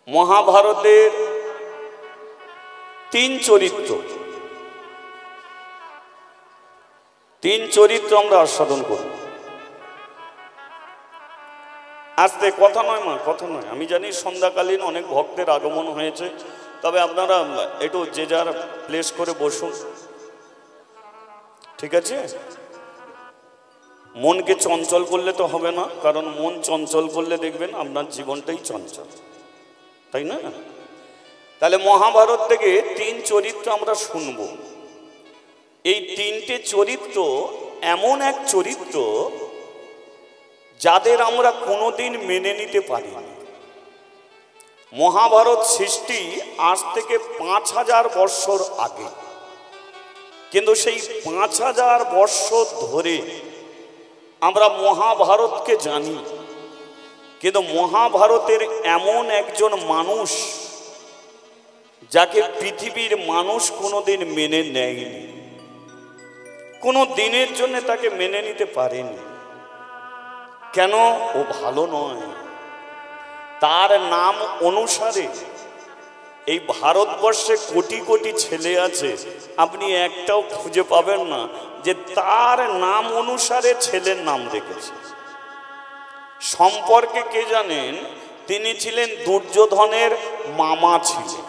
মহাভারতের তিন চরিত্র আমরা আস্বাদন করব। আস্তে কথা নয় মা, কথা নয়। আমি জানি সন্ধ্যাকালীন অনেক ভক্তের আগমন হয়েছে, তবে আপনারা একটু যে যার প্লেস করে বসুন, ঠিক আছে? মনকে চঞ্চল করলে তো হবে না, কারণ মন চঞ্চল করলে দেখবেন আপনার জীবনটাই চঞ্চল, তাই না? তাহলে মহাভারত থেকে তিন চরিত্র আমরা শুনব। এই তিনটে চরিত্র এমন এক চরিত্র যাদের আমরা কোনোদিন মেনে নিতে পারি না। মহাভারত সৃষ্টি আজ থেকে 5000 বৎসর আগে, কিন্তু সেই 5000 বৎসর ধরে আমরা মহাভারতকে জানি, কিন্তু মহাভারতের এমন একজন মানুষ যাকে পৃথিবীর মানুষ কোনোদিন মেনে নেয়নি, কোনো দিনের জন্য তাকে মেনে নিতে পারেনি। কেন? ও ভালো নয়। তার নাম অনুসারে এই ভারতবর্ষে কোটি কোটি ছেলে আছে, আপনি একটাও খুঁজে পাবেন না যে তার নাম অনুসারে ছেলের নাম রেখেছে। সম্পর্কে কে জানেন? তিনি ছিলেন দুর্যোধনের মামা ছিলেন।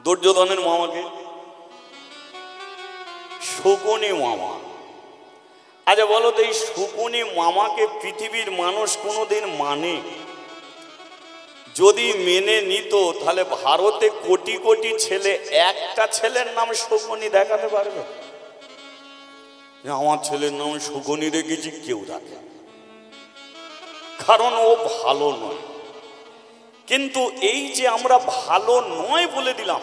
দুর্যোধনের মামাকে শকুনি মামা। আচ্ছা বলো তো, এই শকুনি মামাকে পৃথিবীর মানুষ কোনোদিন মানে? যদি মেনে নিত তাহলে ভারতে কোটি কোটি ছেলে একটা ছেলের নাম শকুনি দেখাতে পারবে? আমার ছেলের নাম শকুনি রেখেছি, কেউ রাখে, কারণ ও ভালো নয়। কিন্তু এই যে আমরা ভালো নয় বলে দিলাম,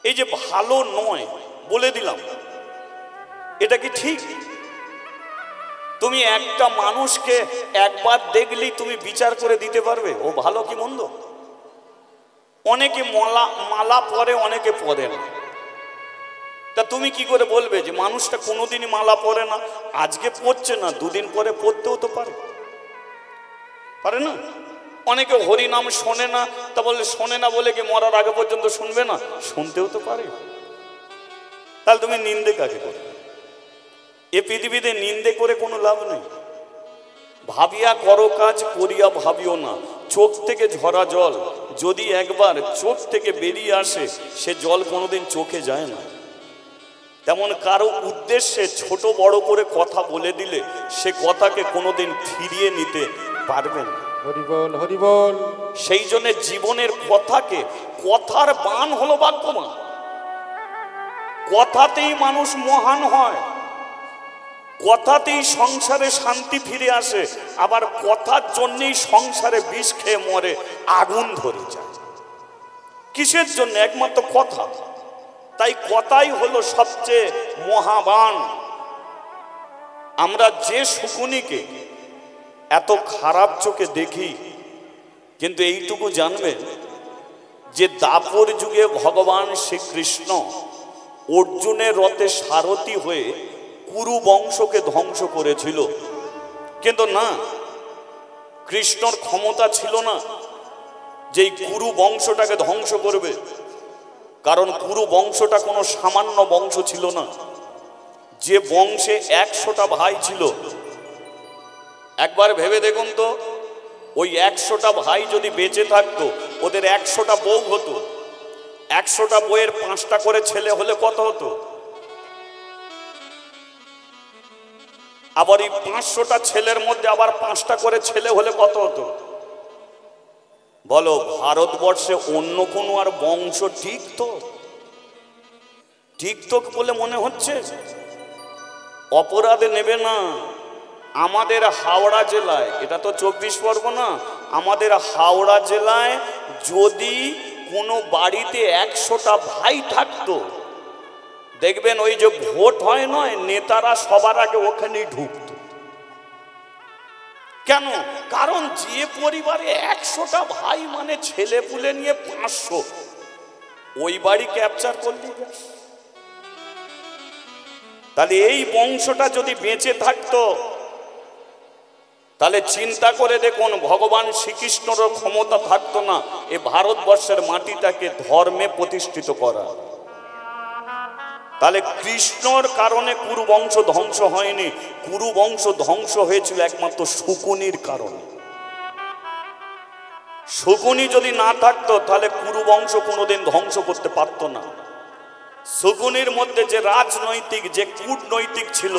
এই যে ভালো নয় বলে দিলাম, এটা কি ঠিক? তুমি একটা মানুষকে একবার দেখলেই তুমি বিচার করে দিতে পারবে ও ভালো কি মন্দ? অনেকে মালা পরে, অনেকে পরে না। তা তুমি কি করে বলবে যে মানুষটা কোনোদিনই মালা পরে না? আজকে পরছে না, দুদিন পরে পরতেও তো পারে, পারে না? অনেকে হরি নাম শোনে না, তা বললে শোনে না বলে কি মরার আগে পর্যন্ত শুনবে না? শুনতেও তো পারে। তাহলে তুমি নিন্দে কাকে করবে? এ পৃথিবীতে নিন্দে করে কোনো লাভ নেই। ভাবিয়া করো কাজ, করিয়া ভাবিও না। চোখ থেকে ঝরা জল যদি একবার চোখ থেকে বেরিয়ে আসে, সে জল কোনোদিন চোখে যায় না। তেমন কারো উদ্দেশ্যে ছোট বড় করে কথা বলে দিলে সে কথাকে কোনোদিন ফিরিয়ে নিতে পারবেন না। হরি বল, হরি বল। সেই জন্য জীবনের কথাকে, কথার বান হলো বাক্যবান। কথাতেই মানুষ মহান হয়, কথাতেই সংসারে শান্তি ফিরে আসে, আবার কথার জন্যই সংসারে বিষ খেয়ে মরে, আগুন ধরে যায়। কিসের জন্য? একমাত্র কথা। তাই কথাই হলো সবচেয়ে মহাবান। আমরা যে শকুনিকে এত খারাপ চোখে দেখি, কিন্তু এইটুকু জানবেন যে দাপর যুগে ভগবান শ্রীকৃষ্ণ অর্জুনের রথে সারথি হয়ে কুরু বংশকে ধ্বংস করেছিল, কিন্তু না, কৃষ্ণর ক্ষমতা ছিল না যে কুরু বংশটাকে ধ্বংস করবে, কারণ কুরু বংশটা কোনো সামান্য বংশ ছিল না। যে বংশে 100টা ভাই ছিল, একবার ভেবে দেখুন তো, ওই 100টা ভাই যদি বেঁচে থাকতো, ওদের 100টা বউ হতো, 100টা বউয়ের 5টা করে ছেলে হলে কত হতো? আবার এই 500টা ছেলের মধ্যে আবার 5টা করে ছেলে হলে কত হতো? বলো, ভারতবর্ষে অন্য কোনো আর বংশ টিকতো? টিকতো বলে মনে হচ্ছে? অপরাধে নেবে না। আমাদের হাওড়া জেলায়, এটা তো 24 পরগনা, আমাদের হাওড়া জেলায় যদি কোনো বাড়িতে 100টা ভাই থাকতো, দেখবেন ওই যে ভোট হয় নয়, নেতারা সবার আগে ওখানেই ঢুকত। কেন? কারণ যে পরিবারে 100টা ভাই মানে ছেলে পুলে নিয়ে 500, ওই বাড়ি ক্যাপচার করলে। তাহলে এই বংশটা যদি বেঁচে থাকতো, তাহলে চিন্তা করে দেখুন, ভগবান শ্রীকৃষ্ণের ক্ষমতা থাকতো না এ ভারতবর্ষের মাটিটাকে ধর্মে প্রতিষ্ঠিত করা। তাহলে কৃষ্ণর কারণে কুরু বংশ ধ্বংস হয়নি, কুরু বংশ ধ্বংস হয়েছিল একমাত্র শকুনির কারণে। শকুনি যদি না থাকতো তাহলে কুরু বংশ কোনোদিন ধ্বংস করতে পারত না। শকুনির মধ্যে যে রাজনৈতিক, যে কূটনৈতিক ছিল,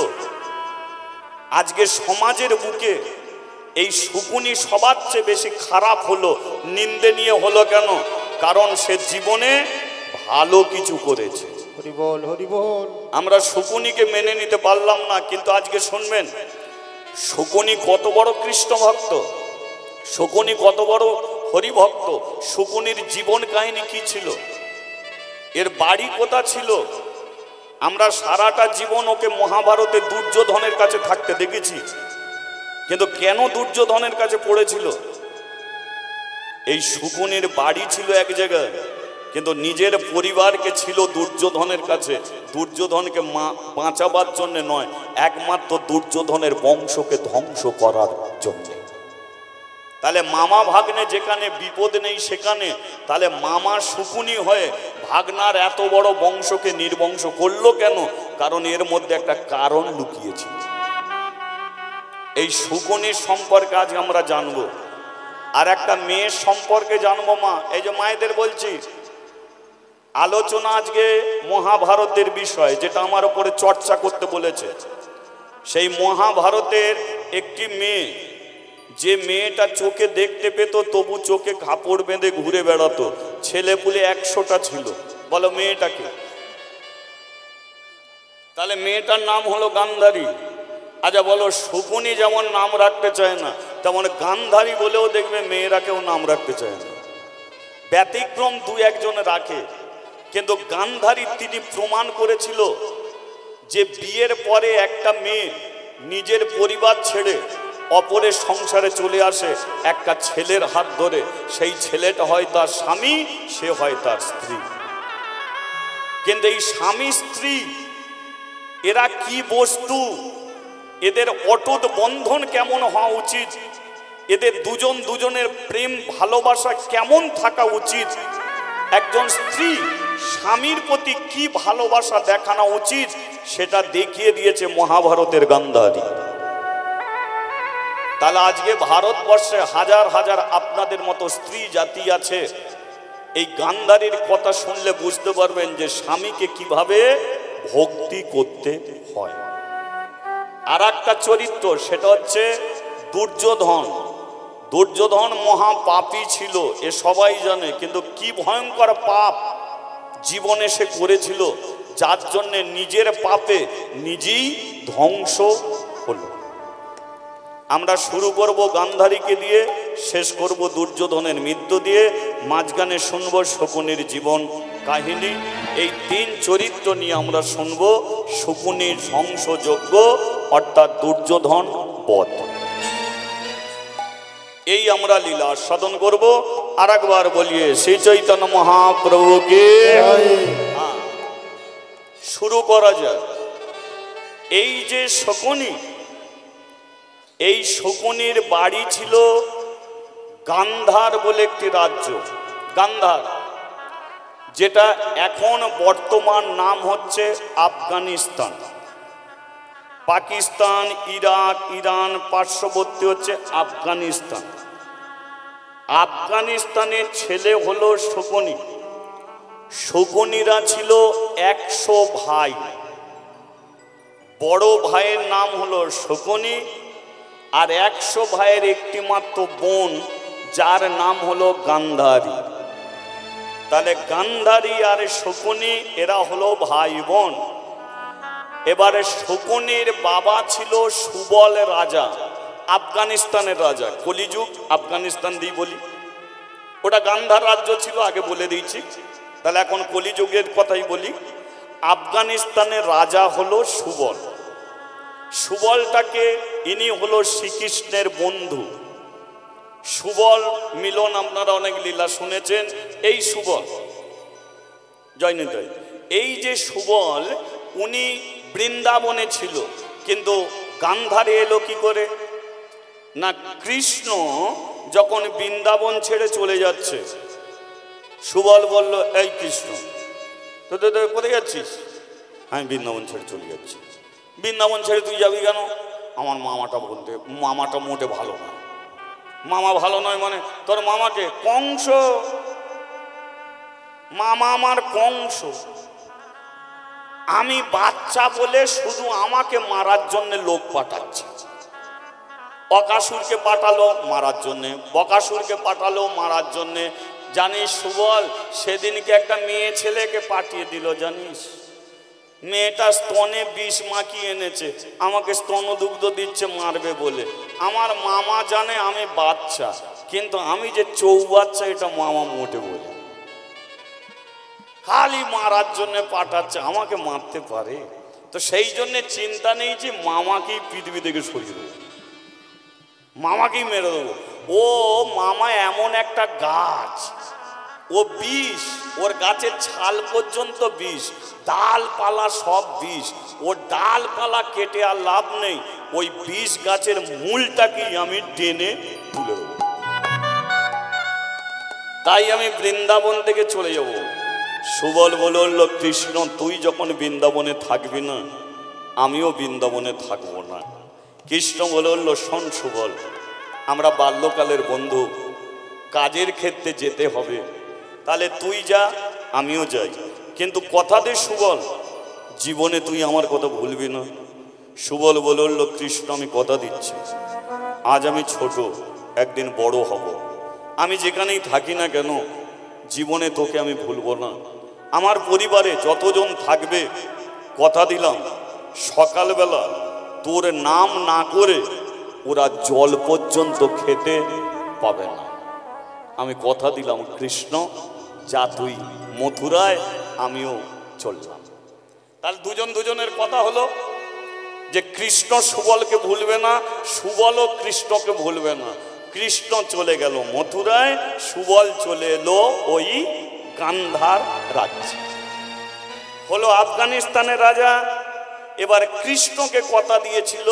আজকে সমাজের বুকে এই শকুনি সবার চেয়ে বেশি খারাপ হলো, নিন্দনীয় হলো। কেন? কারণ সে জীবনে ভালো কিছু করেছে। হরি বল, হরি বল। আমরা শকুনিকে মেনে নিতে পারলাম না, কিন্তু আজকে শুনবেন শকুনি কত বড় কৃষ্ণ ভক্ত, শকুনি কত বড় হরি ভক্ত। শকুনির জীবন কাহিনী কি ছিল, এর বাড়ি কোথা ছিল। আমরা সারাটা জীবন ওকে মহাভারতে দুর্যোধনের কাছে থাকতে দেখেছি, কিন্তু কেন দুর্যোধনের কাছে পড়েছিল? এই শকুনির বাড়ি ছিল এক জায়গায়, কিন্তু নিজের পরিবারকে ছিল দুর্যোধনের কাছে। দুর্যোধনকে বাঁচাবার জন্য নয়, একমাত্র দুর্যোধনের বংশকে ধ্বংস করার জন্য। তাহলে মামা ভাগ্নে যেখানে বিপদ নেই সেখানে, তাহলে মামা শকুনি হয়ে ভাগনার এত বড় বংশকে নির্বংশ করলো কেন? কারণ এর মধ্যে একটা কারণ লুকিয়েছিল। এই শকুনির সম্পর্কে আজ আমরা জানবো, আর একটা মেয়ের সম্পর্কে জানবো। মা, এই যে মায়েদের বলছি, আলোচনা আজকে মহাভারতের বিষয়, যেটা আমার উপরে চর্চা করতে বলেছে। সেই মহাভারতের একটি মেয়ে, যে মেয়েটা চোখে দেখতে পেত তবু চোখে কাপড় বেঁধে ঘুরে বেড়াতো, ছেলেপুলে 100টা ছিল। বলো মেয়েটাকে? তাহলে মেয়েটার নাম হলো গান্ধারী। আচ্ছা বলো, শকুনি যেমন নাম রাখতে চায় না, তেমন গান্ধারী বলেও দেখবে মেয়েরা কেউ নাম রাখতে চায় না। ব্যতিক্রম দু একজন রাখে, কিন্তু গান্ধারী তিনি প্রমাণ করেছিল যে বিয়ের পরে একটা মেয়ে নিজের পরিবার ছেড়ে অপরের সংসারে চলে আসে একটা ছেলের হাত ধরে, সেই ছেলেটা হয় তার স্বামী, সে হয় তার স্ত্রী। কিন্তু এই স্বামী স্ত্রী এরা কি বস্তু, এদের অটুট বন্ধন কেমন হওয়া উচিত, এদের দুজন দুজনের প্রেম ভালোবাসা কেমন থাকা উচিত, একজন স্ত্রী স্বামীর প্রতি কি ভালোবাসা দেখানো উচিত, সেটা দেখিয়ে দিয়েছে মহাভারতের গান্ধারী। তাহলে আজকে ভারতবর্ষে হাজার হাজার আপনাদের মতো স্ত্রী জাতি আছে। এই গান্ধারীর কথা শুনলে বুঝতে পারবেন যে স্বামীকে কিভাবে ভক্তি করতে হয়। আর একটা চরিত্র, সেটা হচ্ছে দুর্যোধন। দুর্যোধন মহা পাপী ছিল, এ সবাই জানে, কিন্তু কি ভয়ঙ্কর পাপ জীবনে সে করেছিল, যার জন্যে নিজের পাপে নিজেই ধ্বংস হলো। আমরা শুরু করব গান্ধারীকে দিয়ে, শেষ করব দুর্যোধনের মৃত্যু দিয়ে, মাঝখানে শুনবো শকুনির জীবন কাহিনী। এই 3 চরিত্র নিয়ে আমরা শুনব শকুনির ধ্বংসযজ্ঞ, অর্থাৎ দুর্যোধন বধ। এই আমরা লীলা সাধন করব। আর একবার বলিয়ে শ্রী চৈতন্য মহাপ্রভুকে শুরু করা যায়। এই যে শকুনি, এই শকুনির বাড়ি ছিল গান্ধার বলে একটি রাজ্য। গান্ধার, যেটা এখন বর্তমান নাম হচ্ছে আফগানিস্তান। পাকিস্তান, ইরাক, ইরান পার্শ্ববর্তী হচ্ছে আফগানিস্তান। আফগানিস্তানের ছেলে হলো শকুনি। শকুনিরা ছিল 100 ভাই। বড় ভাইয়ের নাম হলো শকুনি, আর 100 ভাইয়ের একটি মাত্র বোন, যার নাম হলো গান্ধারী। তাহলে গান্ধারী আর শকুনি এরা হলো ভাই বোন। এবারে শকুনির বাবা ছিল সুবল রাজা, আফগানিস্তানের রাজা। কলিযুগ আফগানিস্তান দিয়ে বলি, ওটা গান্ধার রাজ্য ছিল, আগে বলে দিয়েছি। তাহলে এখন কলিযুগের কথাই বলি। আফগানিস্তানের রাজা হলো সুবল। সুবলটাকে, ইনি হলো শ্রীকৃষ্ণের বন্ধু। সুবল মিলন আপনারা অনেক লীলা শুনেছেন। এই সুবল, জয় নিতাই, এই যে সুবল, উনি বৃন্দাবনে ছিল, কিন্তু গান্ধারে এলো কি করে? না কৃষ্ণ যখন বৃন্দাবন ছেড়ে চলে যাচ্ছে, সুবল বলল, এই কৃষ্ণ তো কোথায় যাচ্ছিস? আমি বৃন্দাবন ছেড়ে চলে যাচ্ছি। বৃন্দাবন ছেড়ে তুই যাবি কেন? আমার মামাটা মোটে ভালো নয়। মামা ভালো নয় মানে? তোর মামাকে কংস, মামা আমার কংস। আমি বাচ্চা বলে শুধু আমাকে মারার জন্য লোক পাঠাচ্ছে। অকাসুরকে পাঠালো মারার জন্যে, বকাসুরকে পাঠালো মারার জন্যে। জানিস সুবল, সেদিনকে একটা মেয়ে ছেলেকে পাঠিয়ে দিল জানিস? মেয়েটা স্তনে বিষ মাখিয়ে এনেছে, আমাকে স্তনদুগ্ধ দিচ্ছে মারবে বলে। আমার মামা জানে আমি বাচ্চা, কিন্তু আমি যে চৌবাচ্চা এটা মামা মোটে বলে। খালি মারার জন্য পাঠাচ্ছে, আমাকে মারতে পারে তো সেই জন্য চিন্তা নেই যে মামাকেই পৃথিবী থেকে সরিয়ে দেবো, মামাকেই মেরে দেবো। ও মামা এমন একটা গাছ, ও বিষ, ওর গাছের ছাল পর্যন্ত বিষ, ডালপালা সব বিষ। ওর ডালপালা কেটে আর লাভ নেই, ওই বিষ গাছের মূলটাকেই আমি টেনে তুলে দেবো। তাই আমি বৃন্দাবন থেকে চলে যাব। সুবল বলল, কৃষ্ণ তুই যখন বৃন্দাবনে থাকবি না, আমিও বৃন্দাবনে থাকবো না। কৃষ্ণ বলল, শোন সুবল, আমরা বাল্যকালের বন্ধু, কাজের ক্ষেত্রে যেতে হবে, তাহলে তুই যা আমিও যাই, কিন্তু কথা দে সুবল, জীবনে তুই আমার কথা ভুলবি না। সুবল বলল, কৃষ্ণ আমি কথা দিচ্ছি, আজ আমি ছোট, একদিন বড় হব, আমি যেখানেই থাকি না কেন জীবনে তোকে আমি ভুলব না। আমার পরিবারে যতজন থাকবে কথা দিলাম, সকালবেলা তোর নাম না করে ওরা জল পর্যন্ত খেতে পাবে না। আমি কথা দিলাম কৃষ্ণ, যা তুই মথুরায়, আমিও চললাম। তাহলে দুজনের কথা হলো যে কৃষ্ণ সুবলকে ভুলবে না, সুবলও কৃষ্ণকে ভুলবে না। কৃষ্ণ চলে গেল মথুরায়, সুবল চলে এলো ওই গান্ধার রাজ্যে, হলো আফগানিস্তানের রাজা। এবার কৃষ্ণকে কথা দিয়েছিল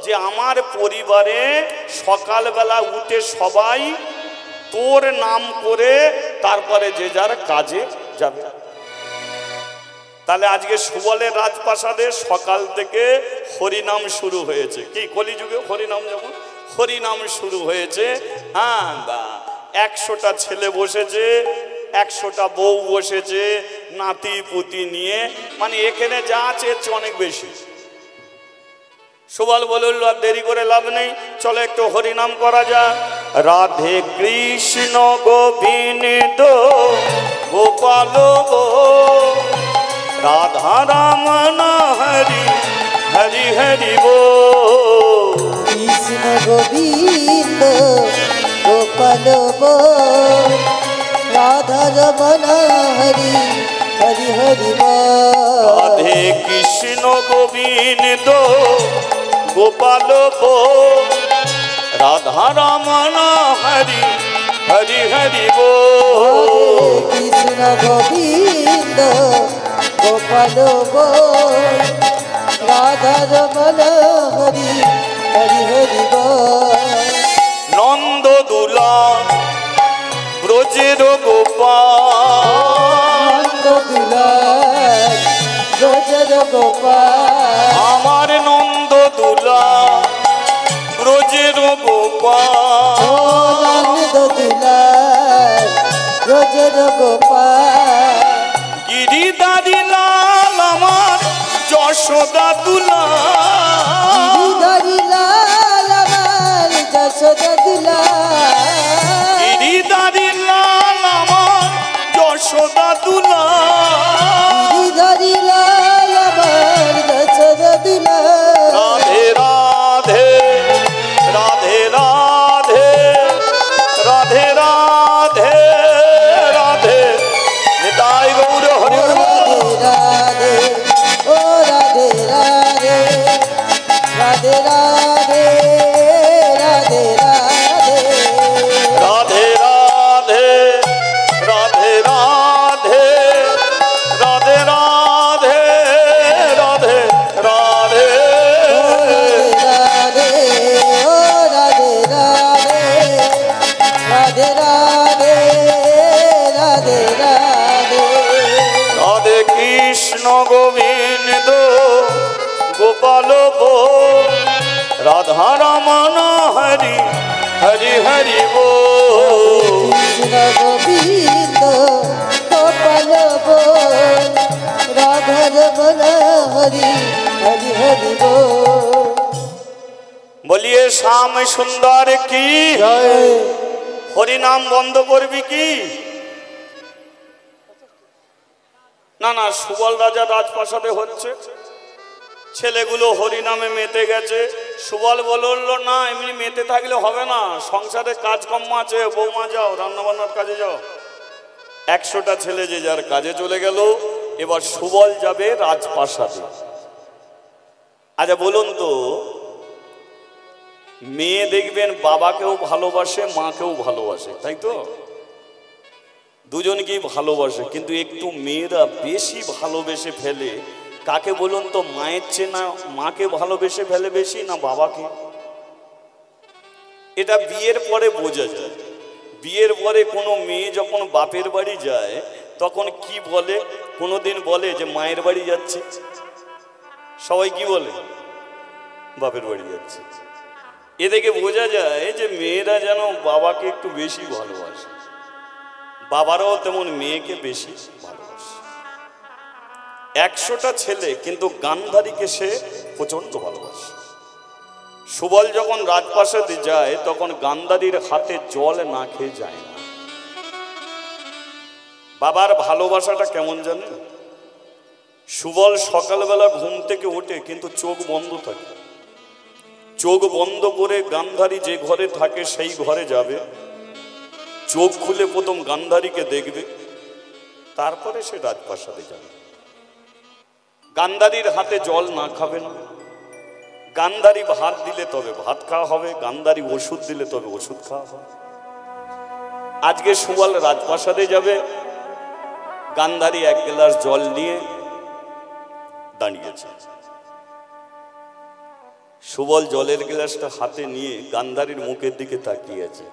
যে আমার পরিবারে সকালবেলা উঠে সবাই তোর নাম করে তারপরে যে যার কাজে যাবে। তাহলে আজকে সুবলের রাজপ্রাসাদে সকাল থেকে হরিনাম শুরু হয়েছে। কি কলিযুগে হরিনাম, যেমন হরিনাম শুরু হয়েছে। হ্যাঁ, 100টা ছেলে বসেছে, 100টা বউ বসেছে, নাতি পুতি নিয়ে, মানে এখানে যা আছে এর চেয়ে অনেক বেশি। সুবল বলল, আর দেরি করে লাভ নেই, চলো একটু হরিনাম করা যাক। রাধে কৃষ্ণ গোবিন্দ গোপাল রাধা রামন হরি হরি হরি বল। কৃষ্ণ গোবিন্দ গোপাল রাধা রমন হরি হরি হরি বল। রাধে কৃষ্ণ গোবিন্দ গোপাল রাধা রমন হরি হরি হরি বল। কৃষ্ণ গোবিন্দ গোপাল রাধা রমন হরি হরি হরি বল। নন্দ দুলা ব্রজের গোপাল, নন্দ দুলা ব্রজের গোপাল, আমার নন্দ দুলা ব্রজের গোপাল। ও নন্দ দুলা ব্রজের গোপাল। গিরিধারী লাল আমার যশোদা দুলা, গিরিধারী লাল আমার যশোদা দুলা, গিরিধারী লাল আমার যশোদা দুলা। গিরিধারী লাল আমার যশোদা দুলা। রাধে রাধে রাধে রাধে রাধে রাধে রাধে নিতাই গৌর হরি বল। রাধে ও রাধে রাধে রাধে রাধে রাধে রাধে রাধে রাধে রাধে রাধে রাধে কৃষ্ণ গোবিন্দ গোপাল বল রাধা রমন হরি হরি হরি বল কৃষ্ণ গোবিন্দ গোপাল বল রাধা রমণ হরি হরি হরি বল বলিয়ে শ্যাম সুন্দর কি জয় হরি নাম বন্ধ করবি কি না না সুবল রাজা রাজপ্রাসাদে হচ্ছে ছেলেগুলো হরি নামে মেতে গেছে সুবল বলল না এমনি মেতে থাকলে হবে না সংসারে কাজকর্ম আছে বৌমা যাও রান্নাবান্নার কাজে যাও 100টা ছেলে যে যার কাজে চলে গেল এবার সুবল যাবে রাজপ্রাসাদে আচ্ছা বলুন তো মেয়ে দেখবেন বাবাকেও ভালোবাসে মাকেও ভালোবাসে তাই তো দুজনকেই ভালোবাসে কিন্তু একটু মেয়েরা বেশি ভালোবেসে ফেলে কাকে বলুন তো মায়ের চেয়ে না মাকে ভালোবেসে ফেলে বেশি না বাবাকে এটা বিয়ের পরে বোঝা যায় বিয়ের পরে কোনো মেয়ে যখন বাপের বাড়ি যায় তখন কি বলে কোনোদিন বলে যে মায়ের বাড়ি যাচ্ছে সবাই কি বলে বাপের বাড়ি যাচ্ছে এ থেকে বোঝা যায় যে মেয়েরা যেন বাবাকে একটু বেশি ভালোবাসে বাবারাও তেমন মেয়েকে বেশি ভালোবাসে 100টা ছেলে কিন্তু গান্ধারীকে সে প্রচন্ড ভালোবাসে সুবল যখন রাজপ্রাসাদে যায় তখন গান্ধারীর হাতে জল না খেয়ে যায় না বাবার ভালোবাসাটা কেমন জানেন সুবল সকালবেলা ঘুম থেকে ওঠে কিন্তু চোখ বন্ধ থাকে চোখ বন্ধ করে গান্ধারী যে ঘরে থাকে সেই ঘরে যাবে চোখ খুলে প্রথম গান্ধারীকে দেখবে তারপরে সে রাজপ্রাসাদে যাবে গান্ধারীর হাতে জল না খাবে না গান্ধারী ভাত দিলে তবে ভাত খাওয়া হবে গান্ধারী ওষুধ দিলে তবে ওষুধ খাওয়া হবে আজকে সুবল রাজপ্রাসাদে যাবে গান্ধারী 1 গ্লাস জল নিয়ে দাঁড়িয়েছে সুবল জলের গ্লাসটা হাতে নিয়ে গান্ধারীর মুখের দিকে তাকিয়ে আছে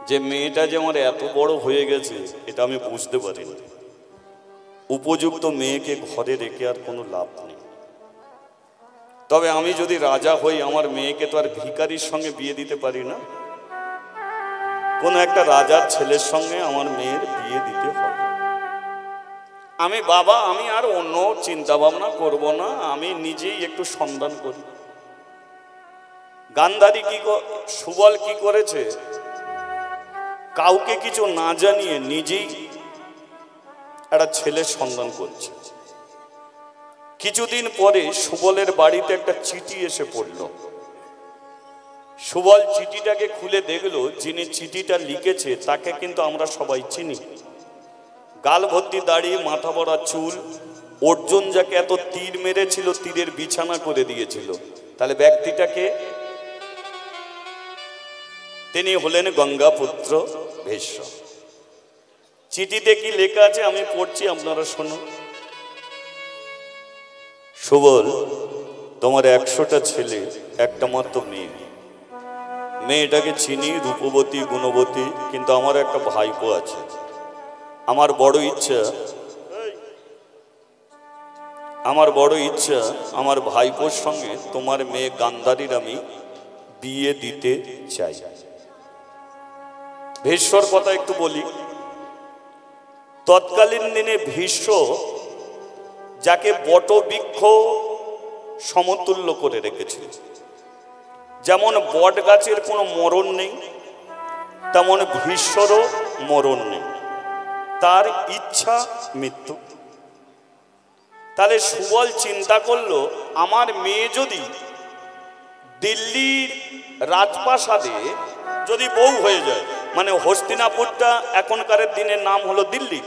যে মেয়েটা যে আমার এত বড় হয়ে গেছে এটা আমি বুঝতে পারিনি উপযুক্ত মেয়েকে ঘরে রেখে আর কোনো লাভ নেই তবে আমি যদি রাজা হই আমার মেয়েকে তো আর ভিখারির সঙ্গে বিয়ে দিতে পারি না কোনো একটা রাজার ছেলের সঙ্গে আমার মেয়ের বিয়ে দিতে হবে আমি বাবা আমি আর অন্য চিন্তা ভাবনা করব না আমি নিজেই একটু সন্ধান করি গান্ধারী সুবল কি করেছে কাউকে কিছু না জানিয়ে নিজেই একটা ছেলের সন্ধান করছে কিছুদিন পরে সুবলের বাড়িতে একটা চিঠি এসে পড়ল সুবল চিঠিটাকে খুলে দেখলো যিনি চিঠিটা লিখেছে তাকে কিন্তু আমরা সবাই চিনি গাল ভর্তি দাড়ি মাথা ভরা চুল অর্জুন যাকে এত তীর মেরেছিল তীরের বিছানা করে দিয়েছিল তাহলে ব্যক্তিটাকে তিনি হলেন গঙ্গাপুত্র ভীষ্ম চিঠিতে কি লেখা আছে আমি পড়ছি আপনারা শুনুন সুবল তোমার 100টা ছেলে একটা মাত্র মেয়ে মেয়েটাকে চিনি রূপবতী গুণবতী কিন্তু আমার একটা ভাইপো আছে আমার বড় ইচ্ছা আমার ভাইপোর সঙ্গে তোমার মেয়ে গান্ধারীর আমি বিয়ে দিতে চাই ভীষ্মর কথা একটু বলি তৎকালীন দিনে ভীষ্ম যাকে বটবৃক্ষ সমতুল্য করে রেখেছিল যেমন বট গাছের কোনো মরণ নেই তেমন ভীষ্মরও মরণ নেই তার ইচ্ছা মৃত্যু তাহলে সুবল চিন্তা করলো আমার মেয়ে যদি দিল্লির রাজপ্রাসাদে যদি বউ হয়ে যায় মানে হস্তিনাপুরটা এখনকার দিনের নাম হলো দিল্লি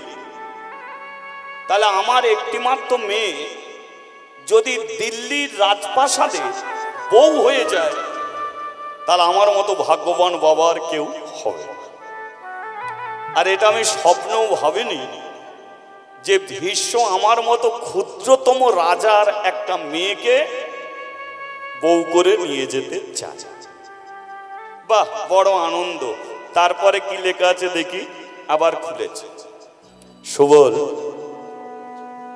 তাহলে আমার একটিমাত্র মেয়ে যদি দিল্লির রাজপ্রাসাদে বউ হয়ে যায় তাহলে আমার মতো ভাগ্যবান বাবার কেউ হবে না আর এটা আমি স্বপ্নেও ভাবিনি যে ভীষ্ম আমার মতো ক্ষুদ্রতম রাজার একটা মেয়েকে বউ করে নিয়ে যেতে চায় বাহ, বড় আনন্দ। তারপরে কি লেখা আছে দেখি, আবার খুলেছে। সুবল,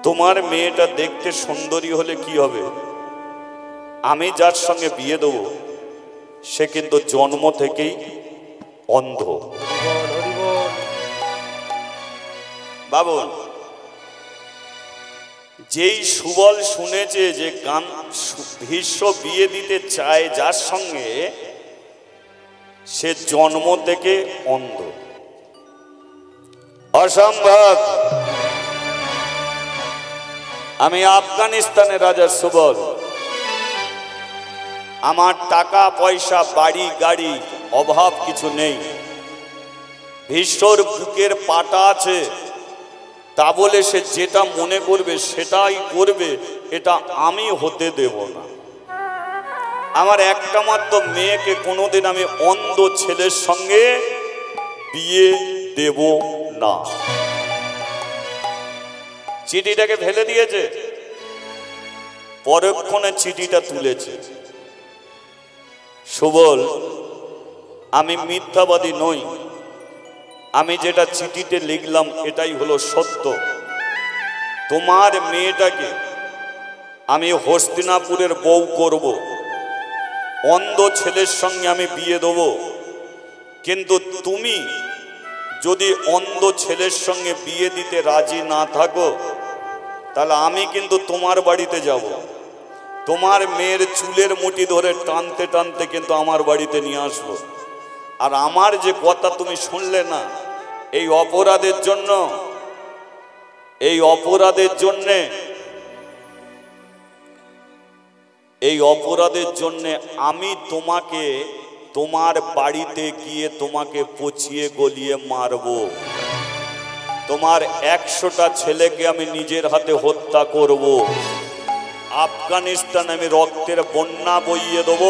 তোমার মেয়েটা দেখতে সুন্দরী হলে কি হবে? আমি যার সঙ্গে বিয়ে দেব সে কিন্তু জন্ম থেকেই অন্ধ। বাবন, যেই সুবল শুনেছে যে ভীষ্ম বিয়ে দিতে চায় যার সঙ্গে, সে জন্ম থেকে অন্ধ। অসম্ভব। আমি আফগানিস্তানের রাজা সুবল, আমার টাকা পয়সা বাড়ি গাড়ি অভাব কিছু নেই, ভীষ্মর বুকের পাটা আছে, তা বলে সে যেটা মনে করবে সেটাই করবে, এটা আমি হতে দেব না। আমার একটা মাত্র মেয়েকে কোনোদিন আমি অন্ধ ছেলের সঙ্গে বিয়ে দেব না। চিঠিটাকে ফেলে দিয়েছে, পরক্ষণে চিঠিটা তুলেছে। সুবল, আমি মিথ্যাবাদী নই, আমি যেটা চিঠিতে লিখলাম এটাই হলো সত্য। তোমার মেয়েটাকে আমি হস্তিনাপুরের বউ করব, অন্ধ ছেলের সঙ্গে আমি বিয়ে দেব, কিন্তু তুমি যদি অন্ধ ছেলের সঙ্গে বিয়ে দিতে রাজি না থাকো, তাহলে আমি কিন্তু তোমার বাড়িতে যাব, তোমার মেয়ের চুলের মুঠি ধরে টানতে টানতে কিন্তু আমার বাড়িতে নিয়ে আসবো। আর আমার যে কথা তুমি শুনলে না, এই অপরাধের জন্যে আমি তোমাকে তোমার বাড়িতে গিয়ে তোমাকে পচিয়ে গলিয়ে মারব। তোমার 100টা ছেলেকে আমি নিজের হাতে হত্যা করব। আফগানিস্তান আমি রক্তের বন্যা বইয়ে দেব।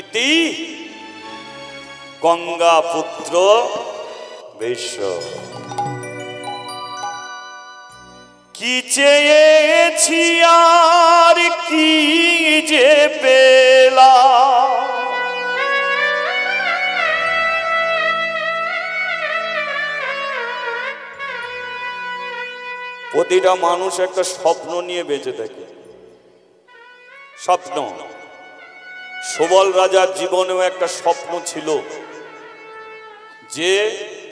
ইতি গঙ্গা পুত্র ভীষ্ম। কি চেয়েছি আর কি যে পেলাম, প্রতিটা মানুষ একটা স্বপ্ন নিয়ে বেঁচে থাকে। স্বপ্ন, সুবল রাজার জীবনেও একটা স্বপ্ন ছিল যে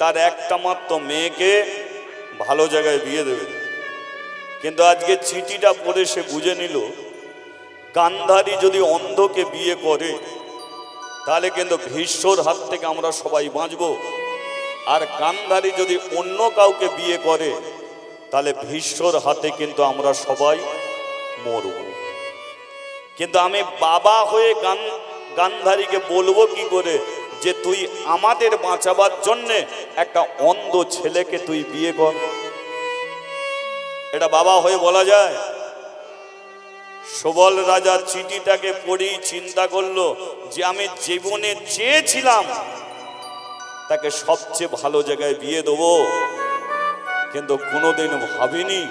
তার একটা মাত্র মেয়েকে ভালো জায়গায় বিয়ে দেবে। কিন্তু আজকে চিঠিটা পড়ে সে বুঝে নিল, গান্ধারী যদি অন্ধকে বিয়ে করে তাহলে কিন্তু ভীষ্মর হাত থেকে আমরা সবাই বাঁচব, আর গান্ধারী যদি অন্য কাউকে বিয়ে করে তাহলে ভীষ্মর হাতে কিন্তু আমরা সবাই মরব। কিন্তু আমি বাবা হয়ে গান্ধারীকে বলবো কি করে যে তুই আমাদের বাঁচাবার জন্যে একটা অন্ধ ছেলেকে তুই বিয়ে কর? এটা বাবা হয়ে বলা যায়? সুবল রাজা চিঠিটাকে পড়েই চিন্তা করলো যে আমি জীবনে চেয়েছিলাম তাকে সবচেয়ে ভালো জায়গায় বিয়ে দেবো, কিন্তু কোনোদিন ভাবিনি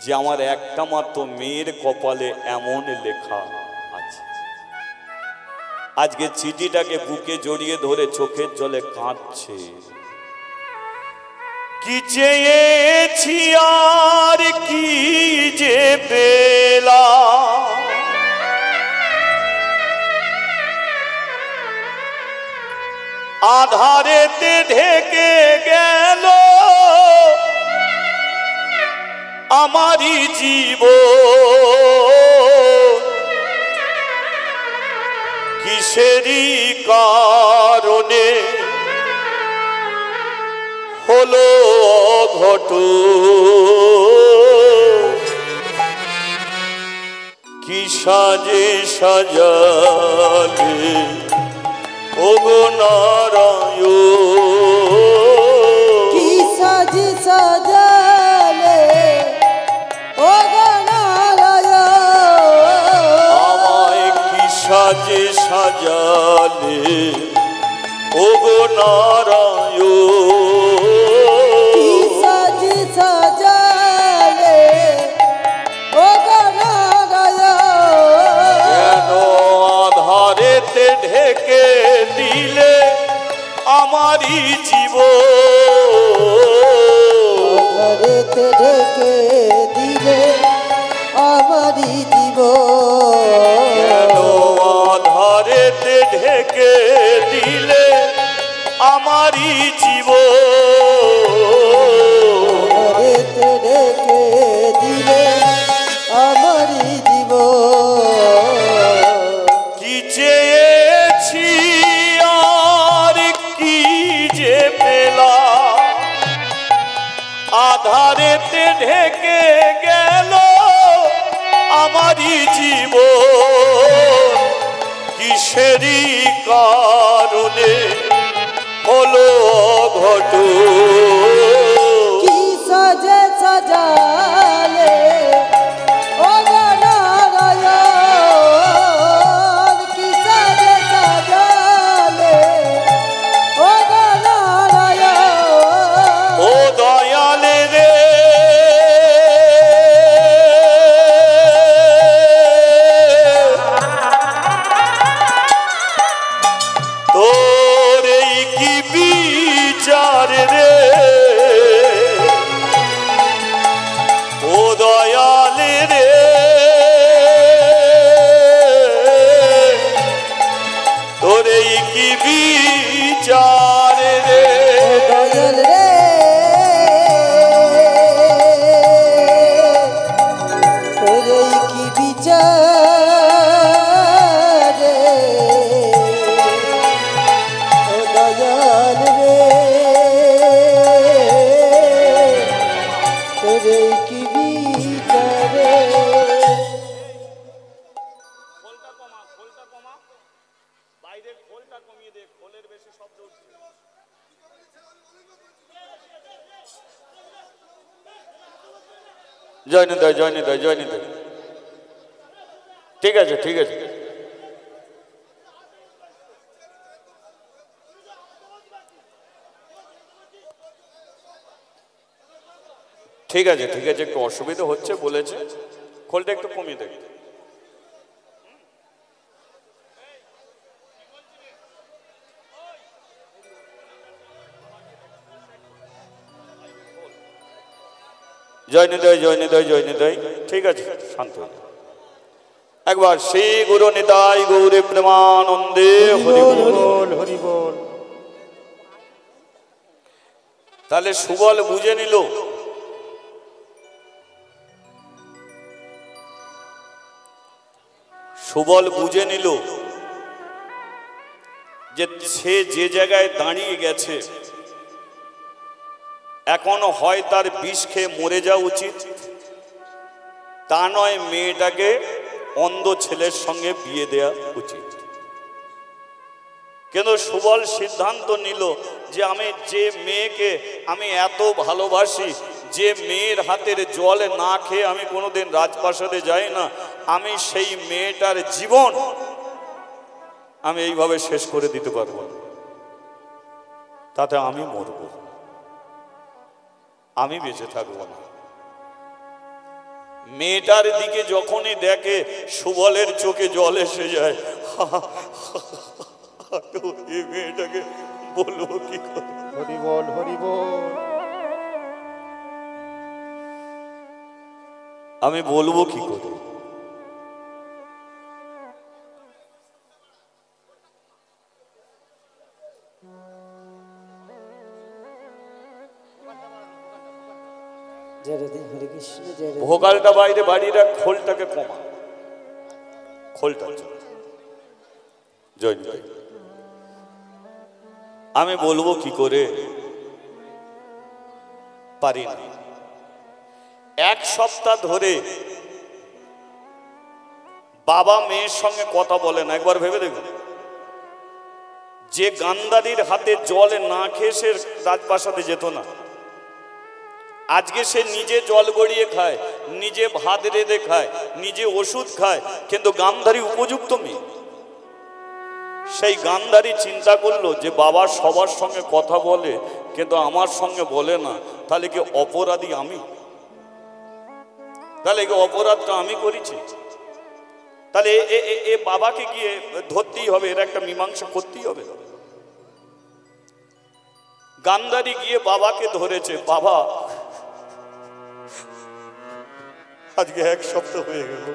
যে আমার একটা মাত্র মেয়ের কপালে এমন লেখা আছে। আজকে চিঠিটাকে বুকে জড়িয়ে ধরে চোখের জলে কাঁদছে। কি চেয়েছি আর কি যে পেলাম, আধারেতে ঢেকে গেল আমারই জীবন, কিসেরই কারণে হলো অঘটন, কি সাজে সাজালে ওগো নারায়ণ, কি সাজে সাজালে ওগো নারায়ণ, আমায় কি সাজে সাজালে ওগো নারায়ণ, কি সাজে সাজালে ওগো নারায়ণ, কেন আধারেতে ঢেকে আমারই জীব আধারেতে ঢেকে দিলে আমারই জীব কেন আধারেতে ঢেকে দিলে আমারই জীব আধারেতে ঢেকে দিলে আমারই জীব কি চেয়েছি আর কি যে পেলাম আধারেতে ঢেকে গেল আমারই জীব কিসেরই কারণে হলো অঘটন কি সাজে সাজালে ও নারায়ণ কি সাজে সাজালে ও নারায়ণ ও দয়ালে রে তোর এই কি বিচার রে ও দয়ালে রে তোর এই কি বিচার রে দয়াল রে তোর এই কি বিচার রে ও দয়াল রে তোর এই কি বিচার রে খোলটা কমা বাইরের খোলটা কমিয়ে দে খোলের বেশি শব্দ হচ্ছে জয় নিতাই ঠিক আছে ঠিক আছে একটু অসুবিধা হচ্ছে বলেছে খোলটা একটু কমিয়ে দেবে জয় নিতাই ঠিক আছে শান্ত হয়ে যাও। একবার শ্রী গুরু নিতাই গৌরী প্রেমানন্দে হরি বল হরি বল। তাহলে সুবল বুঝে নিল যে সে যে জায়গায় দাঁড়িয়ে গেছে এখনো হয় তার বিষ খেয়ে মরে যাওয়া উচিত তা নয় মেয়েটাকে অন্ধ ছেলের সঙ্গে বিয়ে দেওয়া উচিত কিন্তু সুবল সিদ্ধান্ত নিল যে আমি যে মেয়েকে আমি এত ভালোবাসি যে মেয়ের হাতের জল না খেয়ে আমি কোনোদিন রাজপ্রাসাদে যাই না আমি সেই মেয়েটার জীবন আমি এইভাবে শেষ করে দিতে পারবো না তাতে আমি মরব আমি বেঁচে থাকবো না মেয়েটার দিকে যখনই দেখে সুবলের চোখে জল এসে যায় এই মেয়েটাকে বলবো কি করে হরি বল হরি বল আমি বলবো কি করে হরে কৃষ্ণ জয় রাধে। ভোকালটা বাইরে বাড়িয়ে রাখ খোলটাকে কমা খোলটা জয় নিতাই। আমি বলবো কি করে পারি না এক সপ্তাহ ধরে বাবা মেয়ের সঙ্গে কথা বলে না একবার ভেবে দেখুন যে গান্ধারীর হাতে জল না খেয়ে সে রাজপ্রাসাদে যেত না আজকে সে নিজে জল গড়িয়ে খায় নিজে ভাত রেঁধে খায় নিজে ওষুধ খায় কিন্তু গান্ধারী উপযুক্ত মেয়ে সেই গান্ধারী চিন্তা করলো যে বাবা সবার সঙ্গে কথা বলে কিন্তু আমার সঙ্গে বলে না তাহলে কি অপরাধী আমি তাহলে কি অপরাধটা আমি করেছি তাহলে এ বাবাকে গিয়ে ধরতেই হবে এর একটা মীমাংসা করতেই হবে গান্ধারী গিয়ে বাবাকে ধরেছে, বাবা আজকে 1 সপ্তাহ হয়ে গেল,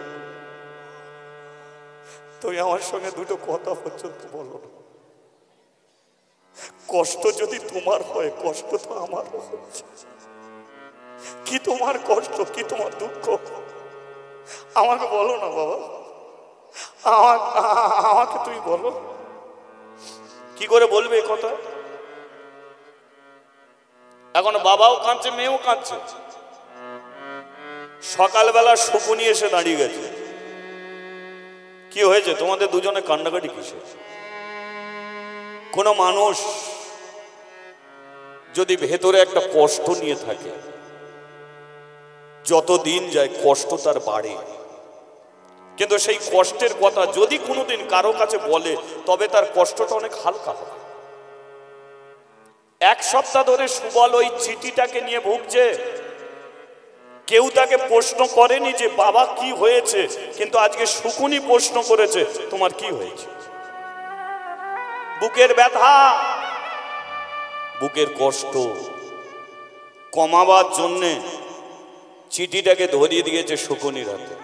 তুমি আমার সঙ্গে দুটো কথা পর্যন্ত বলো না। কষ্ট যদি তোমার হয়, কষ্ট তো আমার হচ্ছে। কি তোমার কষ্ট, কি তোমার দুঃখ আমাকে বলো না বাবা, আমাকে তুমি বলো। কি করে বলবে এই কথা? এখন বাবাও কাঁদছে, মেয়েও কাঁদছে। সকালবেলা শকুনি এসে দাঁড়িয়ে গেছে। কি হয়েছে তোমাদের দুজনে কান্নাকাটি কিসের? কোন মানুষ যদি ভেতরে একটা কষ্ট নিয়ে থাকে, যত দিন যায় কষ্ট তার বাড়ে। কিন্তু সেই কষ্টের কথা যদি কোনোদিন কারো কাছে বলে, তবে তার কষ্টটা অনেক হালকা হবে। 1 সপ্তাহ ধরে সুবল ওই চিঠিটাকে নিয়ে ভুগছে। কেউ তাকে প্রশ্ন করেনি যে বাবা কি হয়েছে, কিন্তু আজকে শকুনি প্রশ্ন করেছে তোমার কি হয়েছে। বুকের ব্যথা, বুকের কষ্ট কমাবার জন্যে চিঠিটাকে ধরিয়ে দিয়েছে শকুনির হাতে।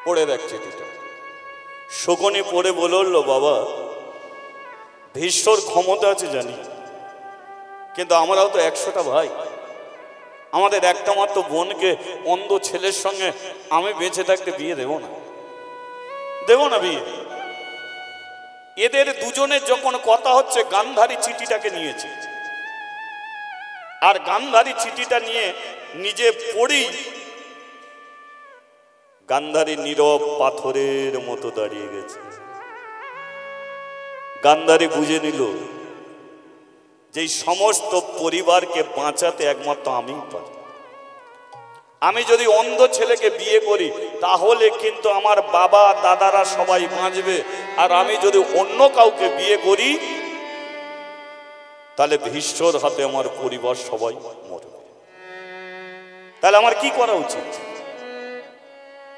পড়ে দেখ চিঠিটা। শকুনি পড়ে বলল, বাবা ভীষ্মর ক্ষমতা আছে জানি, কিন্তু আমরাও তো 100টা ভাই। আমাদের একটা মাত্র বোনকে অন্ধ ছেলের সঙ্গে আমি বেঁচে থাকতে বিয়ে দেব না, দেব না বিয়ে। এদের দুজনের যখন কথা হচ্ছে, গান্ধারী চিঠিটাকে নিয়েছে। আর গান্ধারী চিঠিটা নিয়ে নিজে পড়ি, গান্ধারী নীরব পাথরের মতো দাঁড়িয়ে গেছে। গান্ধারী বুঝে নিল যে সমস্ত পরিবারকে বাঁচাতে একমাত্র আমিই পারি। আমি যদি অন্ধ ছেলেকে বিয়ে করি, তাহলে কিন্তু আমার বাবা দাদারা সবাই বাঁচবে। আর আমি যদি অন্য কাউকে বিয়ে করি, তাহলে ভীষ্মর হাতে আমার পরিবার সবাই মরবে। তাহলে আমার কি করা উচিত?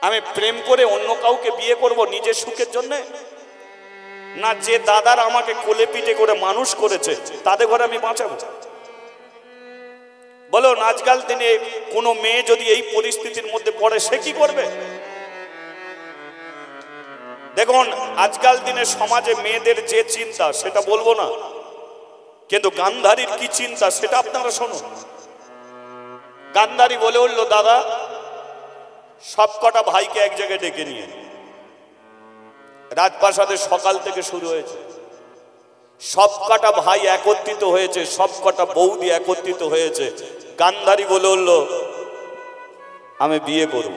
আমি প্রেম করে অন্য কাউকে বিয়ে করব নিজের সুখের জন্য, না যে দাদারা আমাকে কোলে পিঠে করে মানুষ করেছে তাদের ঘরে আমি বাঁচাবো? বলো, আজকাল দিনে কোনো মেয়ে যদি এই পরিস্থিতির মধ্যে পড়ে, সে কি করবে? দেখুন, আজকাল দিনে সমাজে মেয়েদের যে চিন্তা সেটা বলবো না, কিন্তু গান্ধারীর কি চিন্তা সেটা আপনারা শুনুন। গান্ধারী বলে উঠল, দাদা সবকটা ভাইকে এক জায়গায় ডেকে নিয়ে। রাজপ্রাসাদে সকাল থেকে শুরু হয়েছে, সবকটা ভাই একত্রিত হয়েছে, সবকটা বৌদি একত্রিত হয়েছে। গান্ধারী বলে উঠল, আমি বিয়ে করব।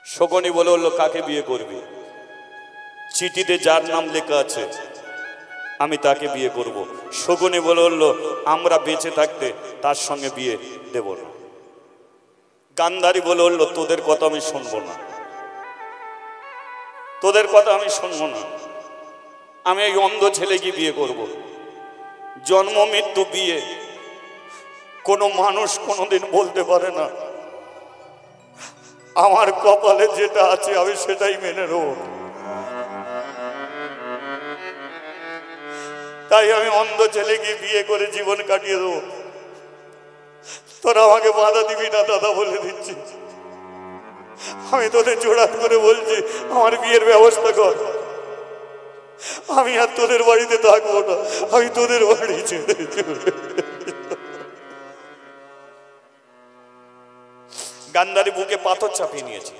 শকুনি বলে উঠল, কাকে বিয়ে করবি? চিঠিতে যার নাম লেখা আছে আমি তাকে বিয়ে করব। শকুনি বলে উঠল, আমরা বেঁচে থাকতে তার সঙ্গে বিয়ে দেব না। গান্ধারী বলে উঠল, তোদের কথা আমি শুনবো না, তোদের কথা আমি শুনবো না। আমি এই অন্ধ ছেলেকে বিয়ে করব। জন্ম মৃত্যু বিয়ে কোনো মানুষ কোনোদিন বলতে পারে না। আমার কপালে যেটা আছে আমি সেটাই মেনে নেব। তাই আমি অন্ধ ছেলেকে বিয়ে করে জীবন কাটিয়ে দেবো। তোরা আমাকে বাধা দিবি না দাদা, বলে দিচ্ছি। আমি তোদের জোড়াত করে বলছি, আমার বিয়ের ব্যবস্থা কর। আমি আর তোদের বাড়িতে থাকবো না, আমি তোদের বাড়ি ছেড়ে গান্ধারী বুকে পাথর চাপিয়ে নিয়েছে।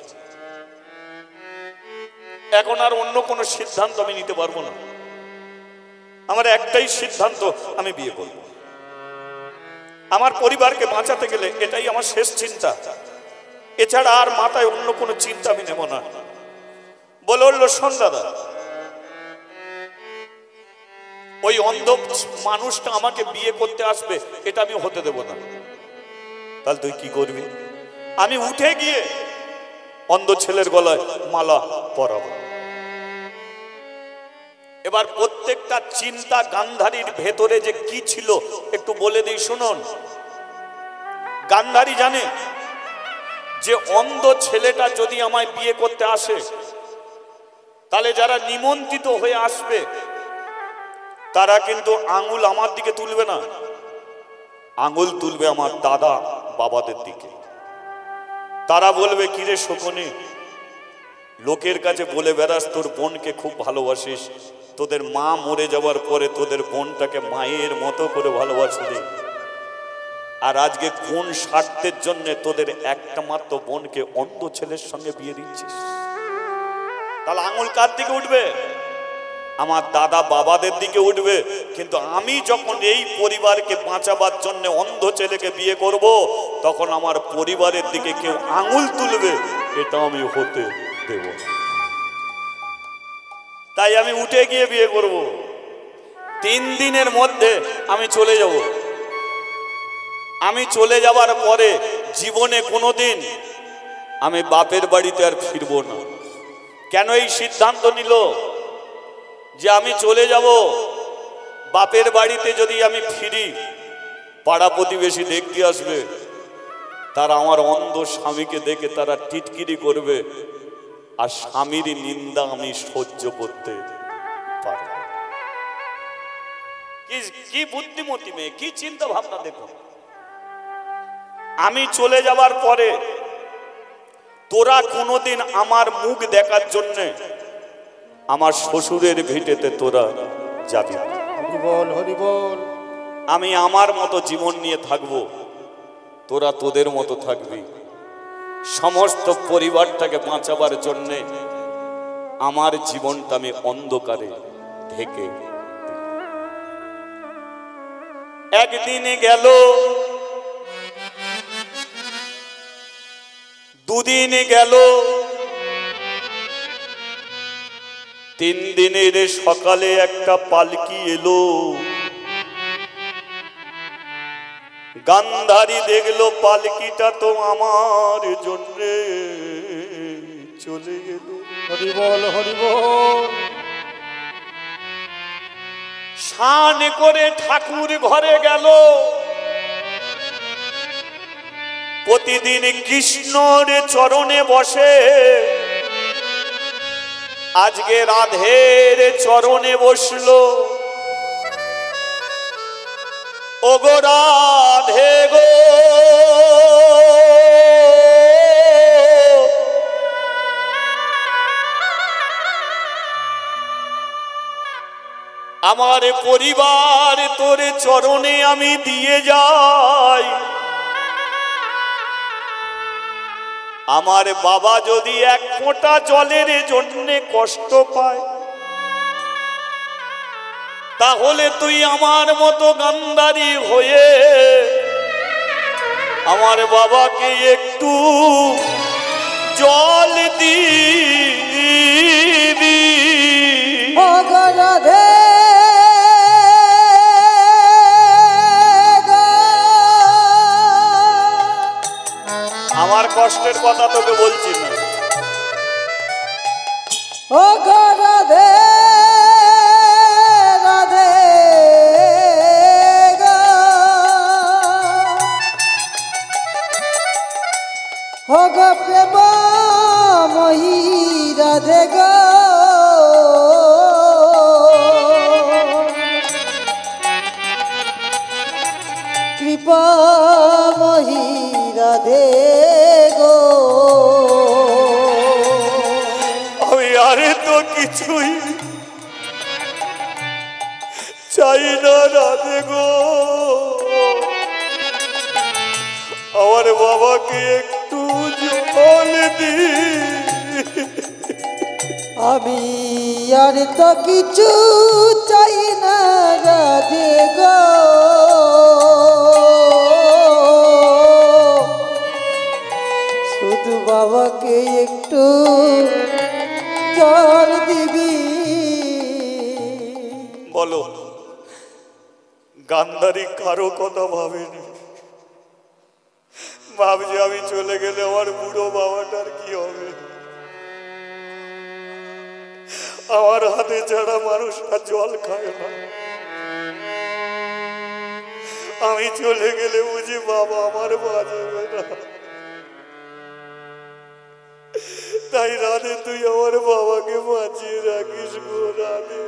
এখন আর অন্য কোনো সিদ্ধান্ত আমি নিতে পারবো না। আমার একটাই সিদ্ধান্ত, আমি বিয়ে করব। আমার পরিবারকে বাঁচাতে গেলে এটাই আমার শেষ চিন্তা, এছাড়া আর মাথায় অন্য কোনো চিন্তা আমি নেব না। বলে উঠল, শোন দাদা, ওই অন্ধ মানুষটা আমাকে বিয়ে করতে আসবে, এটা আমি হতে দেব না। তাহলে তুই কি করবি? আমি উঠে গিয়ে অন্ধ ছেলের গলায় মালা পরাবো। এবার প্রত্যেকটা চিন্তা গান্ধারীর ভেতরে যে কি ছিল একটু বলে দিই, শুনুন। গান্ধারী জানে যে অন্ধ ছেলেটা যদি আমায় বিয়ে করতে আসে, তাহলে যারা নিমন্ত্রিত হয়ে আসবে তারা কিন্তু আঙুল আমার দিকে তুলবে না, আঙুল তুলবে আমার দাদা বাবাদের দিকে। তারা বলবে, কিরে শকুনি, লোকের কাছে বলে বেড়াস তোর বোনকে খুব ভালোবাসিস, তোদের মা মরে যাওয়ার পরে তোদের বোনটাকে মায়ের মতো করে ভালোবাসলি, আর আজকে কোন স্বার্থের জন্য তোদের একটা মাত্র বোনকে অন্ধ ছেলের সঙ্গে বিয়ে দিচ্ছিস? তাহলে আঙুল কার দিকে উঠবে? আমার দাদা বাবাদের দিকে উঠবে। কিন্তু আমি যখন এই পরিবারকে বাঁচাবার জন্য অন্ধ ছেলেকে বিয়ে করব, তখন আমার পরিবারের দিকে কেউ আঙুল তুলবে, এটা আমি হতে দেব না। তাই আমি উঠে গিয়ে বিয়ে করব। 3 দিনের মধ্যে আমি চলে যাব। আমি চলে যাবার পরে জীবনে কোনোদিন আমি বাপের বাড়িতে আর ফিরবো না। কেন এই সিদ্ধান্ত নিল যে আমি চলে যাব? বাপের বাড়িতে যদি আমি ফিরি, পাড়া প্রতিবেশী দেখতে আসবে, তারা আমার অন্ধ স্বামীকে দেখে তারা টিটকিরি করবে, আর স্বামীর নিন্দা আমি সহ্য করতে পারব। কি বুদ্ধিমতী মেয়ে, কি চিন্তা ভাবনা! দেখো, আমি চলে যাবার পরে তোরা কোনোদিন আমার মুখ দেখার জন্য আমার শ্বশুরের ভিটেতে তোরা যাবি না। হরি বল, হরি বল। আমি আমার মতো জীবন নিয়ে থাকব, তোরা তোদের মতো থাকবি। সমস্ত পরিবারটাকে বাঁচাবার জন্যে আমার জীবনটা আমি অন্ধকারে ঢেকে। একদিনে গেল, 2 দিনে গেল, 3 দিনের সকালে একটা পালকি এলো। গান্ধারী দেখলো পালকিটা তো আমার জন্য চলে গেল। হরি বল, হরি বল। স্নান করে ঠাকুর ঘরে গেল। প্রতিদিন কৃষ্ণর চরণে বসে, আজকে রাধের চরণে বসলো। ওগো রাধে গো, আমার পরিবার তোর চরণে আমি দিয়ে যাই। আমার বাবা যদি 1 ফোঁটা জলের জন্যে কষ্ট পায়, তাহলে তুই আমার মতো গান্ধারী হয়ে আমার বাবাকে একটু জল দিবি। রাধে আমার কষ্টের কথা তোকে বলছি না। ও রাধে রাধে हो गो प्रेममयी राधे गो कृपामयी राधे गो আমি আরে তো কিছুই চাই না রাধে গো, আমার বাবাকে একটু জল দি। আমি আর তো কিছু চাই না রাধে গো, শুধু বাবাকে একটু জল দিবি। বলো, গান্ধারী কারো কথা ভাবেনি, ভাবছি আমি চলে গেলে আমার বুড়ো বাবাটার কি হবে। আমার হাতে ছাড়া মানুষটা জল খায় না। আমি চলে গেলে বুঝি বাবা আমার বাঁচবে না। তাই রাধে তুই আমার বাবাকে বাঁচিয়ে রাখিস গো রাধে।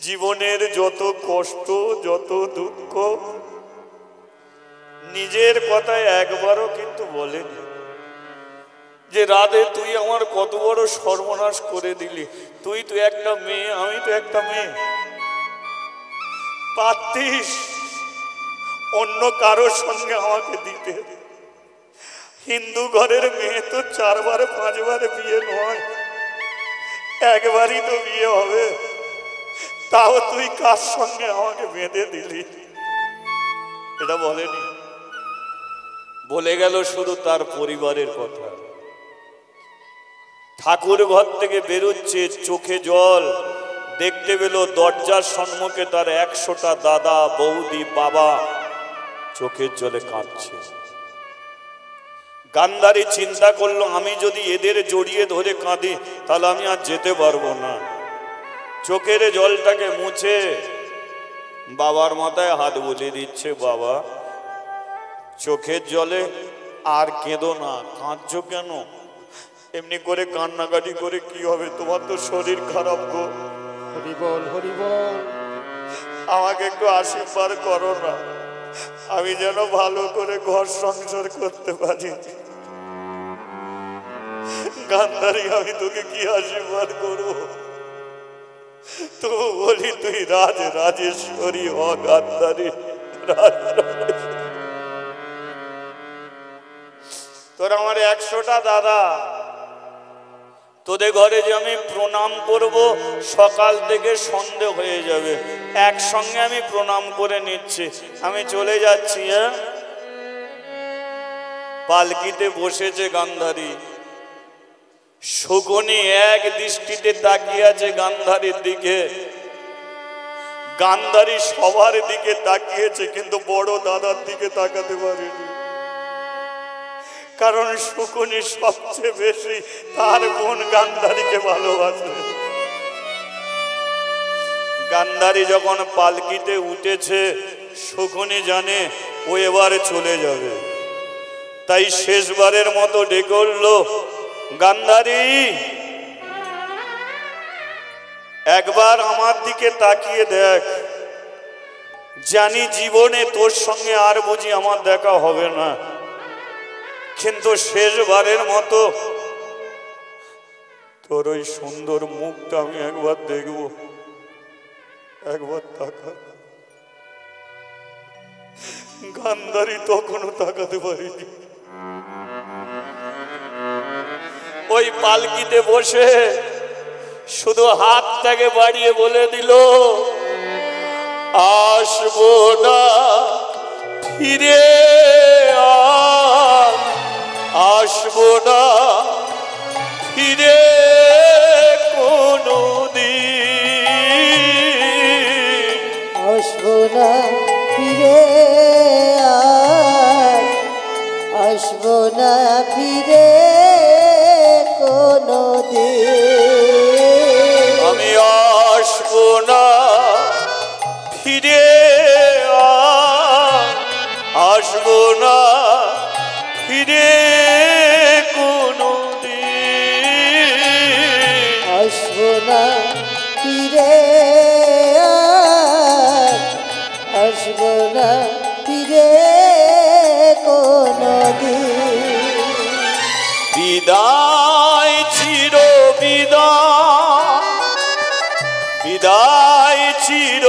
জীবনের যত কষ্ট, যত দুঃখ নিজের কথায় একবারও কিন্তু বলেনি যে রাধে তুই আমার কত বড় সর্বনাশ করে দিলি, তুই তো একটা মেয়ে, আমি তো একটা মেয়ে, পারতিস অন্য কারোর সঙ্গে আমাকে দিতে। হিন্দু ঘরের মেয়ে তো 4 বার 5 বার বিয়ে নয়, একবারই তো বিয়ে হবে, তাও তুই কার সঙ্গে আমাকে বেঁধে দিলি? এটা বলেনি, বলে গেল শুধু তার পরিবারের কথা। ঠাকুর ঘর থেকে বেরোচ্ছে, চোখে জল, দেখতে পেল দরজার সম্মুখে তার 100টা দাদা বৌদি বাবা চোখের জলে কাঁদছে। গান্ধারী চিন্তা করলো আমি যদি এদের জড়িয়ে ধরে কাঁদি তাহলে আমি আর যেতে পারবো না। চোখের জলটাকে মুছে বাবার মাথায় হাত বুলিয়ে দিচ্ছে, বাবা চোখের জলে আর কেঁদো না, কাঁদছো কেন? এমনি করে কান্নাকাটি করে কি হবে, তোমার তো শরীর খারাপ গো। হরি বল হরি বল। আমাকে একটু আশীর্বাদ করো না, আমি যেন ভালো করে ঘর সংসার করতে পারি। গান্ধারী আমি তোকে কি আশীর্বাদ করবো? তো বলি তুই রাজেশ্বরী হ গান্ধারী, তোর আমার 100টা দাদা, তোদের ঘরে যে আমি প্রণাম করব সকাল থেকে সন্ধে হয়ে যাবে, একসঙ্গে আমি প্রণাম করে নিচ্ছি, আমি চলে যাচ্ছি। হ্যাঁ, পালকিতে বসেছে গান্ধারী, শকুনি এক দৃষ্টিতে তাকিয়ে আছে গান্ধারীর দিকে। গান্ধারী সবার দিকে তাকিয়েছে কিন্তু বড় দাদার দিকে তাকাতে পারেনি, কারণ শকুনি সবচেয়ে বেশি তার বোন গান্ধারীকে ভালোবাসে। গান্ধারী যখন পালকিতে উঠেছে শকুনি জানে ও এবারে চলে যাবে, তাই শেষবারের মতো ডেকে উঠল, গান্ধারী একবার আমার দিকে তাকিয়ে দেখ, জানি জীবনে তোর সঙ্গে আর বুঝি আমার দেখা হবে না, কিন্তু শেষবারের মতো তোর ওই সুন্দর মুখটা আমি একবার দেখব, একবার তাকা। গান্ধারী তখনও তাকাতে পারিনি। ওই পালকিতে বসে শুধু হাতটাকে বাড়িয়ে বলে দিল, আসবো না ফিরে, আসবো না ফিরে কোনদিন, আসবো না ফিরে, আসবো না ফিরে কোনদিন, আমি আসবো না ফিরে, আসবো না ফিরে কোনদিন, আসবো না ফিরে, আসবো না ফিরে কোনদিন, বিদায় চির বিদায়, বিদায় চির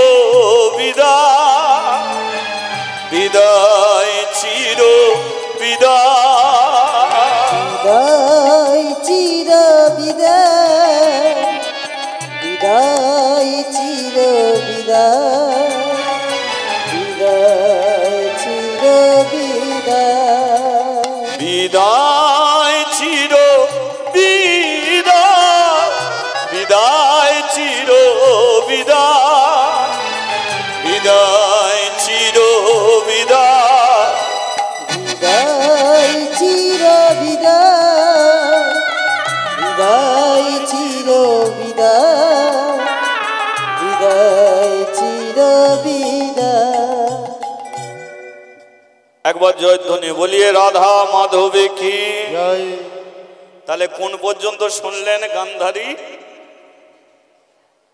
বিদায়, বিদায় চির বিদায়, বিদায় চির বিদায়, বিদায় চির বিদায়, বিদায় চির বিদায়, বিদায় চির বিদায়, বিদায় চির বিদায়, বিদায় চির বিদায়, বিদায় চির বিদায়, বিদায় চির বিদায়, বিদায় চির বিদায়। একবার জয়ধ্বনি বলিয়ে রাধা মাধবে কি জয়। তাহলে কোন পর্যন্ত শুনলেন? গান্ধারী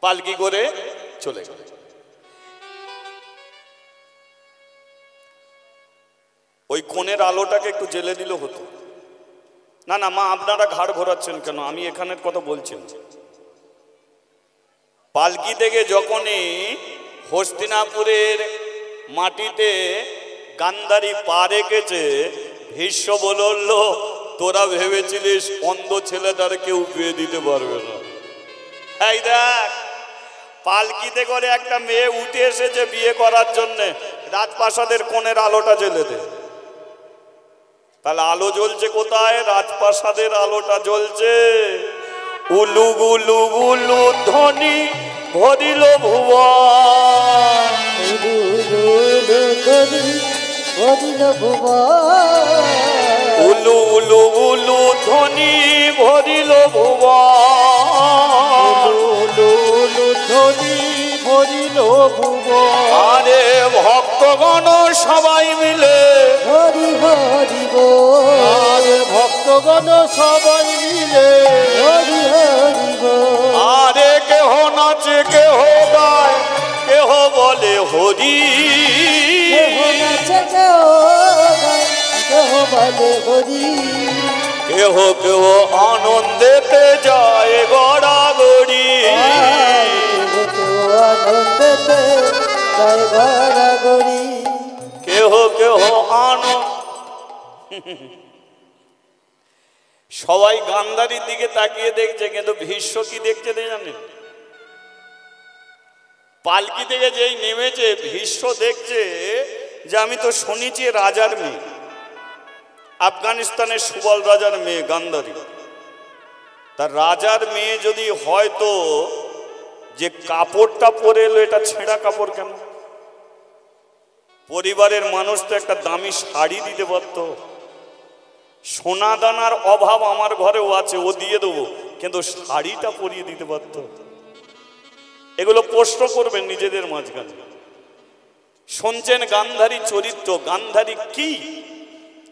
পালকি করে চলে গেল। ওই কোণের আলোটাকে একটু জ্বেলে দিলে হতো। না না মা, আপনারা ঘাড় ঘোরাচ্ছেন কেন? আমি এখানের কথা বলছি না। পালকি থেকে যখনই হস্তিনাপুরের মাটিতে গান্ধারী পা রেখেছে, ভীষ্ম বলল, তোরা ভেবেছিলিস অন্ধ ছেলেটার কেউ বিয়ে দিতে পারবে না। এই দেখ, পালকিতে করে একটা মেয়ে উঠে এসেছে বিয়ে করার জন্যে, রাজপ্রাসাদের কোণের আলোটা জ্বেলে দে। তাহলে আলো জ্বলছে কোথায়? রাজপ্রাসাদের আলোটা জ্বলছে। উলু গুলু গুলু ধ্বনি ভরিল ভুবন, উলু উলু উলু ধ্বনি ভরিল ভুবন, ধ্বনি ভরিল ভুবন। আরে ভক্তগণ সবাই মিলে হরি হরি আরে ভক্তগণ সবাই মিলে হরি হরি আরে কেহ নাচে, কেহ গায়, কেহ বলে হরি, কেহ নাচে কেহ গায়, কেহ বলে হরি, কেহ কেহ আনন্দেতে যায় গড়াগড়ি, কেহ কেহ আনন্দেতে যায় গড়াগড়ি, কেহ কেহ আনন্দ। সবাই গান্ধারীর দিকে তাকিয়ে দেখছে, কিন্তু ভীষ্ম কি দেখছে জানেন? পালকি থেকে যেই নেমেছে, ভীষ্ম দেখছে যে আমি তো শুনেছি রাজার মেয়ে, আফগানিস্তানের সুবল রাজার মেয়ে গান্ধারী। তার রাজার মেয়ে যদি হয়তো যে কাপড়টা পরে এলো, এটা ছেঁড়া কাপড় কেন? পরিবারের মানুষ তো একটা দামি শাড়ি দিতে পারত। সোনা দানার অভাব আমার ঘরেও আছে, ও দিয়ে দেবো, কিন্তু শাড়িটা পরিয়ে দিতে পারত। এগুলো প্রশ্ন করবেন নিজেদের মাঝখানে। শুনছেন গান্ধারী চরিত্র, গান্ধারী কি,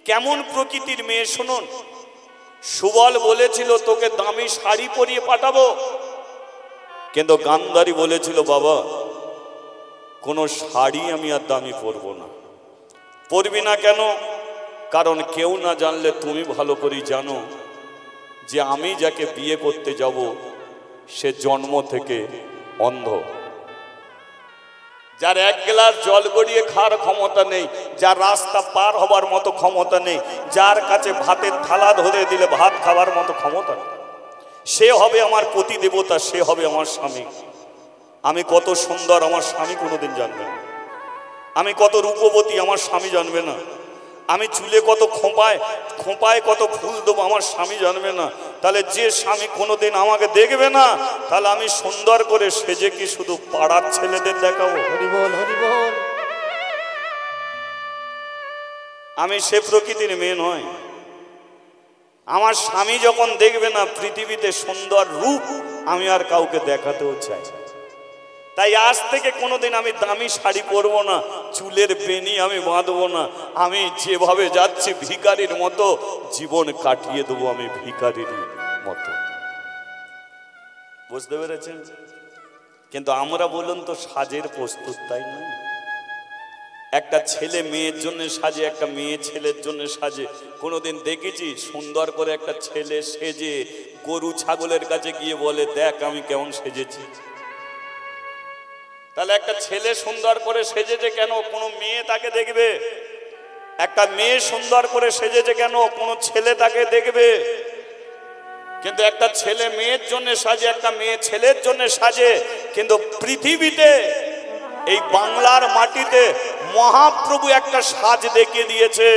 কেমন প্রকৃতির মেয়ে শুনুন। সুবল বলেছিল তোকে দামি শাড়ি পরিয়ে পাঠাবো, কিন্তু গান্ধারী বলেছিল বাবা কোনো শাড়ি আমি আর দামি পরবো না। পরবি না কেন? কারণ কেউ না জানলে তুমি ভালো করেই জানো যে আমি যাকে বিয়ে করতে যাব সে জন্ম থেকে অন্ধ, যার এক গ্লাস জল গড়িয়ে খাওয়ার ক্ষমতা নেই, যার রাস্তা পার হবার মতো ক্ষমতা নেই, যার কাছে ভাতের থালা ধরে দিলে ভাত খাওয়ার মতো ক্ষমতা নেই, সে হবে আমার পতি দেবতা, সে হবে আমার স্বামী। আমি কত সুন্দর আমার স্বামী কোনোদিন জানবে না, আমি কত রূপবতী আমার স্বামী জানবে না, আমি চুলে কত খোঁপায় কত ফুল দেবো আমার স্বামী জানবে না। তাহলে যে স্বামী কোনোদিন আমাকে দেখবে না, তাহলে আমি সুন্দর করে সেজে কি শুধু পাড়ার ছেলেদের দেখাবো? হরিবল হরিবল। আমি সে প্রকৃতির মেয়ে নয়। আমার স্বামী যখন দেখবে না পৃথিবীতে সুন্দর রূপ, আমি আর কাউকে দেখাতেও চাই। তাই আজ থেকে কোনোদিন আমি দামি শাড়ি পরবো না, চুলের বেনি আমি বাঁধবো না, আমি যেভাবে যাচ্ছি ভিখারির মতো জীবন কাটিয়ে দেবো, আমি ভিখারির মতো। বুঝতে পেরেছেন? কিন্তু আমরা বলুন তো সাজের প্রস্তুত, তাই না? একটা ছেলে মেয়ের জন্য সাজে, একটা মেয়ে ছেলের জন্য সাজে। কোনোদিন দেখেছি সুন্দর করে একটা ছেলে সেজে গরু ছাগলের কাছে গিয়ে বলে দেখ আমি কেমন সেজেছি? তাহলে একটা ছেলে সুন্দর করে সেজেছে কেন? কোনো মেয়ে তাকে দেখবে। একটা মেয়ে সুন্দর করে সেজেছে কেন? কোনো ছেলে তাকে দেখবে। কিন্তু একটা ছেলে মেয়ের জন্য সাজে, একটা মেয়ে ছেলের জন্য সাজে। কিন্তু পৃথিবীতে এই বাংলার মাটিতে মহাপ্রভু একটা সাজ দেখিয়ে দিয়েছে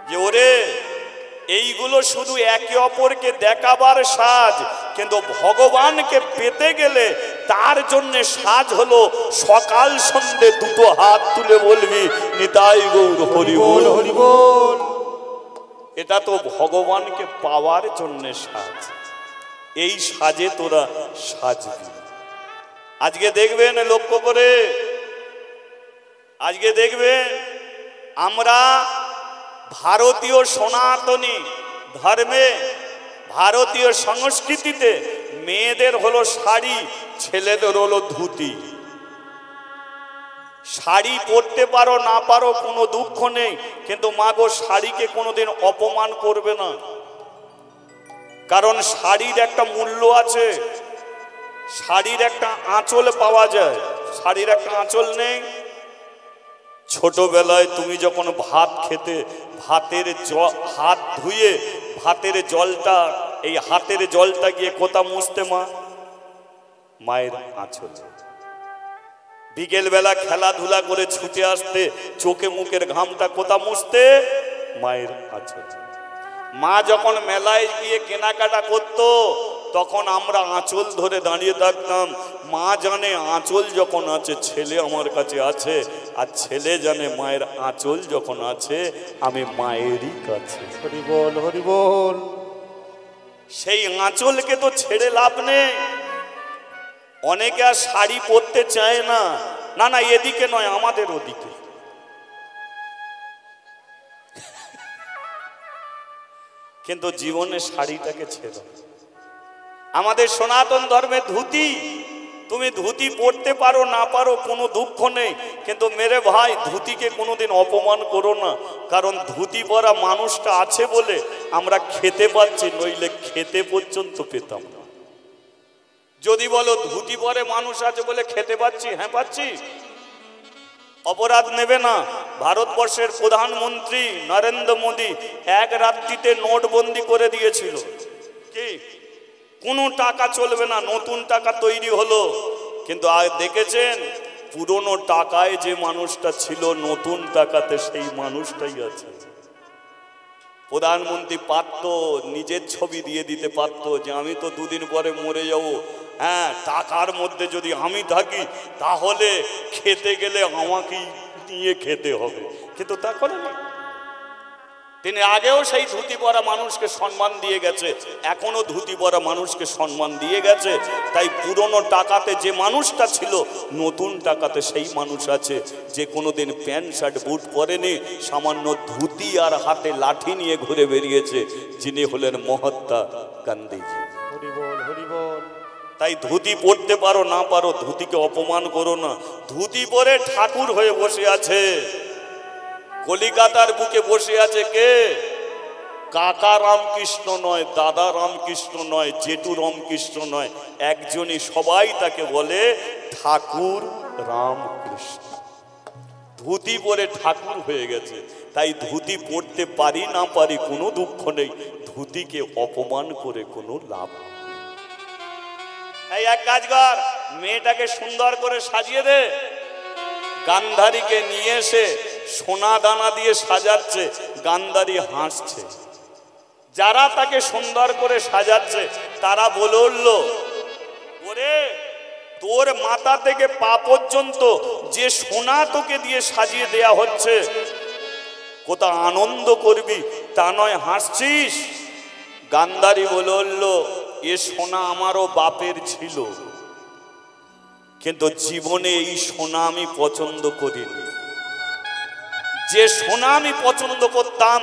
যে ওরে এইগুলো শুধু একে অপরকে দেখাবার সাজ, কিন্তু ভগবানকে পেতে গেলে তার জন্য সাজ হলো সকাল সন্ধ্যে দুটো হাত তুলে বলবি নিতাই গৌর হরি বল হরি বল। এটা তো ভগবানকে পাওয়ার জন্য সাজ। এই সাজে তোরা সাজবি। আজকে দেখবেন লক্ষ্য করে, আজকে দেখবেন আমরা ভারতীয় সনাতনী ধর্মে ভারতীয় সংস্কৃতিতে মেয়েদের হলো শাড়ি, ছেলেদের হলো ধুতি। শাড়ি পরতে পারো না পারো কোনো দুঃখ নেই, কিন্তু মা গো শাড়িকে কোনোদিন অপমান করবে না, কারণ শাড়ির একটা মূল্য আছে। শাড়ির একটা আঁচল পাওয়া যায়, শাড়ির একটা আঁচল নেই। ছোটবেলায় তুমি যখন ভাত খেতে, হাত ধুয়ে ভাতের জলটা, এই হাতের জলটা গিয়ে কোথা মুছতে মা? মায়ের আঁচল। বিকেল বেলা খেলাধুলা করে ছুটে আসতে চোখে মুখের ঘামটা কোথা মুছতে? মায়ের আঁচল। মা যখন মেলায় গিয়ে কেনাকাটা করত, তখন আমরা আঁচল ধরে দাঁড়িয়ে থাকতাম। মা জানে আঁচল যখন আছে ছেলে আমার কাছে আছে, আর ছেলে জানে মায়ের আঁচল যখন আছে আমি মায়েরই কাছে। হরি বল, হরি বল। সেই আঁচলকে তো ছেড়ে লাভ নেই। অনেকে আর শাড়ি পরতে চায় না, না না এদিকে নয়, আমাদের ওদিকে। কিন্তু জীবনে শাড়িটাকে ছেড়ে। আমাদের সনাতন ধর্মে ধুতি, তুমি ধুতি পরতে পারো না পারো কোনো দুঃখ নেই, কিন্তু মেরে ভাই ধুতিকে কোনোদিন অপমান করো না, কারণ ধুতি পরা মানুষটা আছে বলে আমরা খেতে পাচ্ছি, নইলে খেতে পর্যন্ত পেতাম না। যদি বলো ধুতি পরে মানুষ আছে বলে খেতে পাচ্ছি, হ্যাঁ পাচ্ছি, অপরাধ নেবে না। ভারতবর্ষের প্রধানমন্ত্রী নরেন্দ্র মোদী এক রাত্রিতে নোটবন্দি করে দিয়েছিল। কি কোনো টাকা চলবে না, নতুন টাকা তৈরি হলো। কিন্তু আজ দেখেছেন পুরনো টাকায় যে মানুষটা ছিল, নতুন টাকাতে সেই মানুষটাই আছে। প্রধানমন্ত্রী পারত নিজের ছবি দিয়ে দিতে পারত যে আমি তো দুদিন পরে মরে যাব, হ্যাঁ টাকার মধ্যে যদি আমি থাকি তাহলে খেতে গেলে আমাকেই নিয়ে খেতে হবে, কিন্তু তা করেনি। তিনি আগেও সেই ধুতি পরা মানুষকে সম্মান দিয়ে গেছে, এখনো ধুতি পরা মানুষকে সম্মান দিয়ে গেছে। তাই পুরনো টাকাতে যে মানুষটা ছিল, নতুন টাকাতে সেই মানুষ আছে যে কোনোদিন প্যান্ট শার্ট বুট পরেনি, সামান্য ধুতি আর হাতে লাঠি নিয়ে ঘুরে বেরিয়েছে, যিনি হলেন মহাত্মা গান্ধীজি। হরি বল, হরি বল। তাই ধুতি পরতে পারো না পারো, ধুতিকে অপমান করো না। ধুতি পরে ঠাকুর হয়ে বসে আছে, কলিকাতার বুকে বসে আছে কে? কাকা রামকৃষ্ণ নয়, দাদা রামকৃষ্ণ নয়, জেঠু রামকৃষ্ণ নয়, একজনই, সবাই তাকে বলে ঠাকুর রামকৃষ্ণ। ধুতি পরে ঠাকুর হয়ে গেছে। তাই ধুতি পরতে পারি না পারি কোনো দুঃখ নেই, ধুতিকে অপমান করে কোনো লাভ নেই। এই এক কাজ কর, মেয়েটাকে সুন্দর করে সাজিয়ে দে। গান্ধারীকে নিয়ে এসে সোনা দানা দিয়ে সাজাচ্ছে, গান্ধারী হাসছে। যারা তাকে সুন্দর করে সাজাচ্ছে তারা বলে উঠল, ওরে তোর মাথা থেকে পা পর্যন্ত যে সোনা তোকে দিয়ে সাজিয়ে দেয়া হচ্ছে, কোথা আনন্দ করবি তা নয় হাসছিস? গান্ধারী বলে উঠল, এ সোনা আমারও বাপের ছিল, কিন্তু জীবনে এই সোনা আমি পছন্দ করিনি। যে সোনা আমি পছন্দ করতাম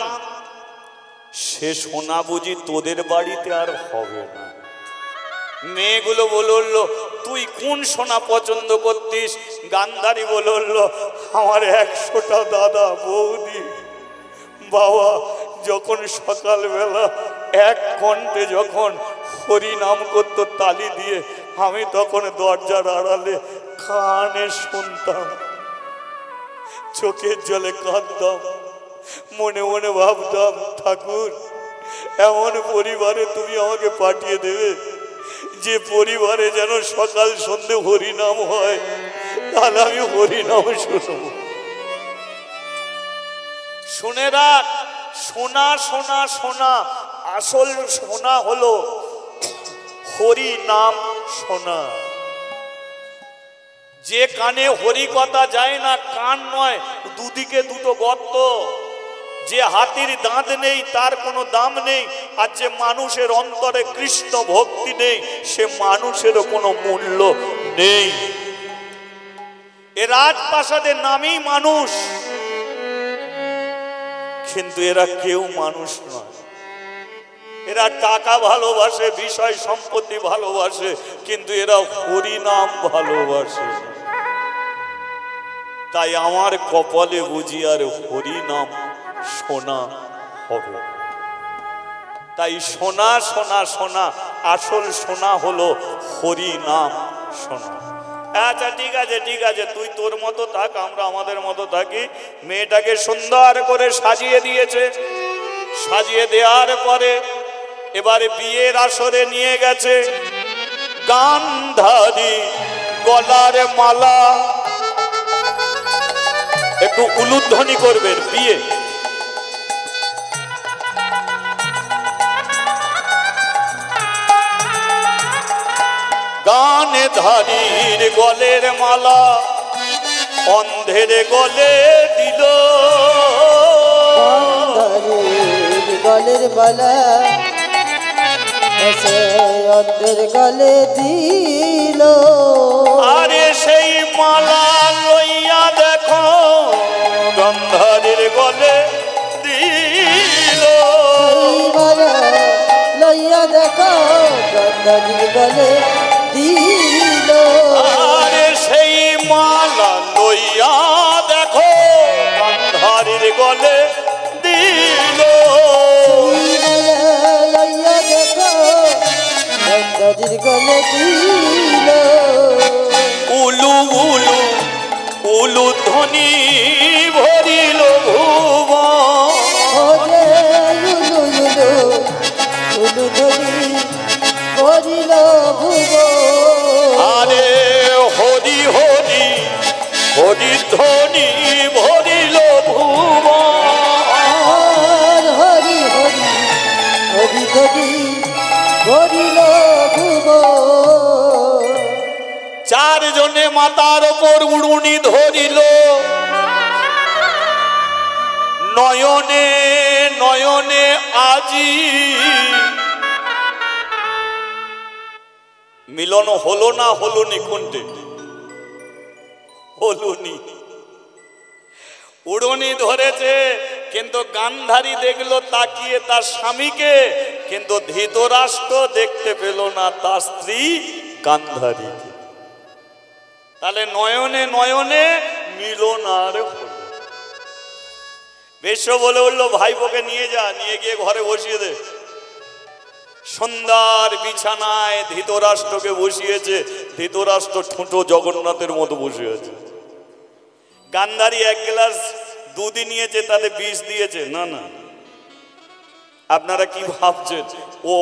সে সোনা বুঝি তোদের বাড়িতে আর হবে না। মেয়েগুলো বলল, তুই কোন সোনা পছন্দ করতিস? গান্ধারী বলল, আমার 100টা দাদা বৌদি বাবা যখন সকালবেলা এক কণ্ঠে যখন হরি নাম করতো তালি দিয়ে, আমি তখন দরজার আড়ালে কানে শুনতাম, চোখের জলে কাঁদতাম, মনে মনে ভাবতাম, ঠাকুর এমন পরিবারে তুমি আমাকে পাঠিয়ে দেবে যে পরিবারে যেন সকাল সন্ধে হরিনাম হয়, তাহলে আমি হরিনাম শুনব। শুনে রাখ, সোনা সোনা সোনা, আসল সোনা হলো হরি নাম শোনা। যে কানে হরি কথা যায় না, কান নয়, দুদিকে দুটো গর্ত। যে হাতির দাঁত নেই তার কোনো দাম নেই, আর যে মানুষের অন্তরে কৃষ্ণ ভক্তি নেই সে মানুষেরও কোনো মূল্য নেই। এ রাজপ্রাসাদের নামই মানুষ, কিন্তু এরা কেউ মানুষ নয়। এরা টাকা ভালোবাসে, বিষয় সম্পত্তি ভালোবাসে, কিন্তু এরা হরিনাম ভালোবাসে। তাই আমার কপালে বুঝি আর হরিনাম শোনা হবে। তাই শোনা শোনা শোনা, আসল শোনা হলো হরিনাম শোনা। আচ্ছা ঠিক আছে ঠিক আছে, তুই তোর মতো থাক, আমরা আমাদের মতো থাকি। মেয়েটাকে সুন্দর করে সাজিয়ে দিয়েছে। সাজিয়ে দেওয়ার পরে এবারে বিয়ের আসরে নিয়ে গেছে। গান্ধারী গলার মালা, একটু উলুধ্বনি করবেন। বিয়ে গানে ধারীর গলের মালা অন্ধের গলে দিল। গলের মালা অন্ধের গলে দিল। আরে সেই মালা লইয়া দেখো গান্ধারীর গলে দিল। মালা লইয়া দেখো গান্ধারীর গলে দিল। আরে সেই মালা লইয়া দেখো গান্ধারীর গলে দিল। লইয়া দেখো গান্ধারীর গলে দিল। উলু উলু উলু ধ্বনি ভরিল ভুবন। ওরে উলু উলু উলু ধ্বনি ভরিল ভুবন। আরে হরি হরি হরি ধ্বনি ভরিল ভুবন। হরি হরি হরি ধ্বনি ভরিল ভুবন। চারজনে মাতার ওপর উড়ুনি ধরিল। নয়নে নয়নে আজি মিলন হলো না হলুনি? কোনটে হলুনি? উড়ুনি ধরেছে, কিন্তু গান্ধারী দেখলো তাকিয়ে তার স্বামীকে, কিন্তু ধৃতরাষ্ট্র দেখতে পেল না তার স্ত্রী গান্ধারীকে। তাহলে নয়নে নয়নে মিলন আর হলো। বেশ বলে উঠলো, ভাইপোকে নিয়ে যা, নিয়ে গিয়ে ঘরে বসিয়ে দে। সুন্দর বিছানায় ধৃতরাষ্ট্রকে বসিয়েছে। ধৃতরাষ্ট্র ঠুঁটো জগন্নাথের মতো বসে আছে। গান্ধারী এক গ্লাস দুধ নিয়েছে, তাতে বিষ দিয়েছে? না না। আপনারা কি ভাবছেন ও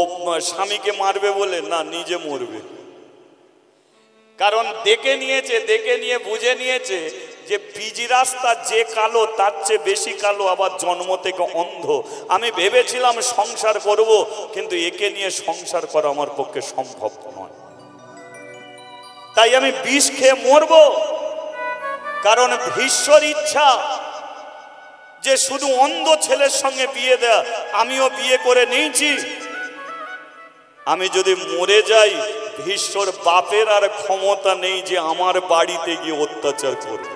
স্বামীকে মারবে বলে? না, নিজে মরবে। কারণ দেখে নিয়েছে, দেখে নিয়ে বুঝে নিয়েছে যে পিজি রাস্তা যে কালো তার চেয়ে বেশি কালো, আবার জন্ম থেকে অন্ধ। আমি ভেবেছিলাম সংসার করব, কিন্তু একে নিয়ে সংসার করা আমার পক্ষে সম্ভব নয়। তাই আমি বিষ খেয়ে মরব। কারণ ভীষ্মর ইচ্ছা যে শুধু অন্ধ ছেলের সঙ্গে বিয়ে দেয়া। আমিও বিয়ে করে নিয়েছি। আমি যদি মরে যাই, ভীষ্মর বাপের আর ক্ষমতা নেই যে আমার বাড়িতে গিয়ে অত্যাচার করবে।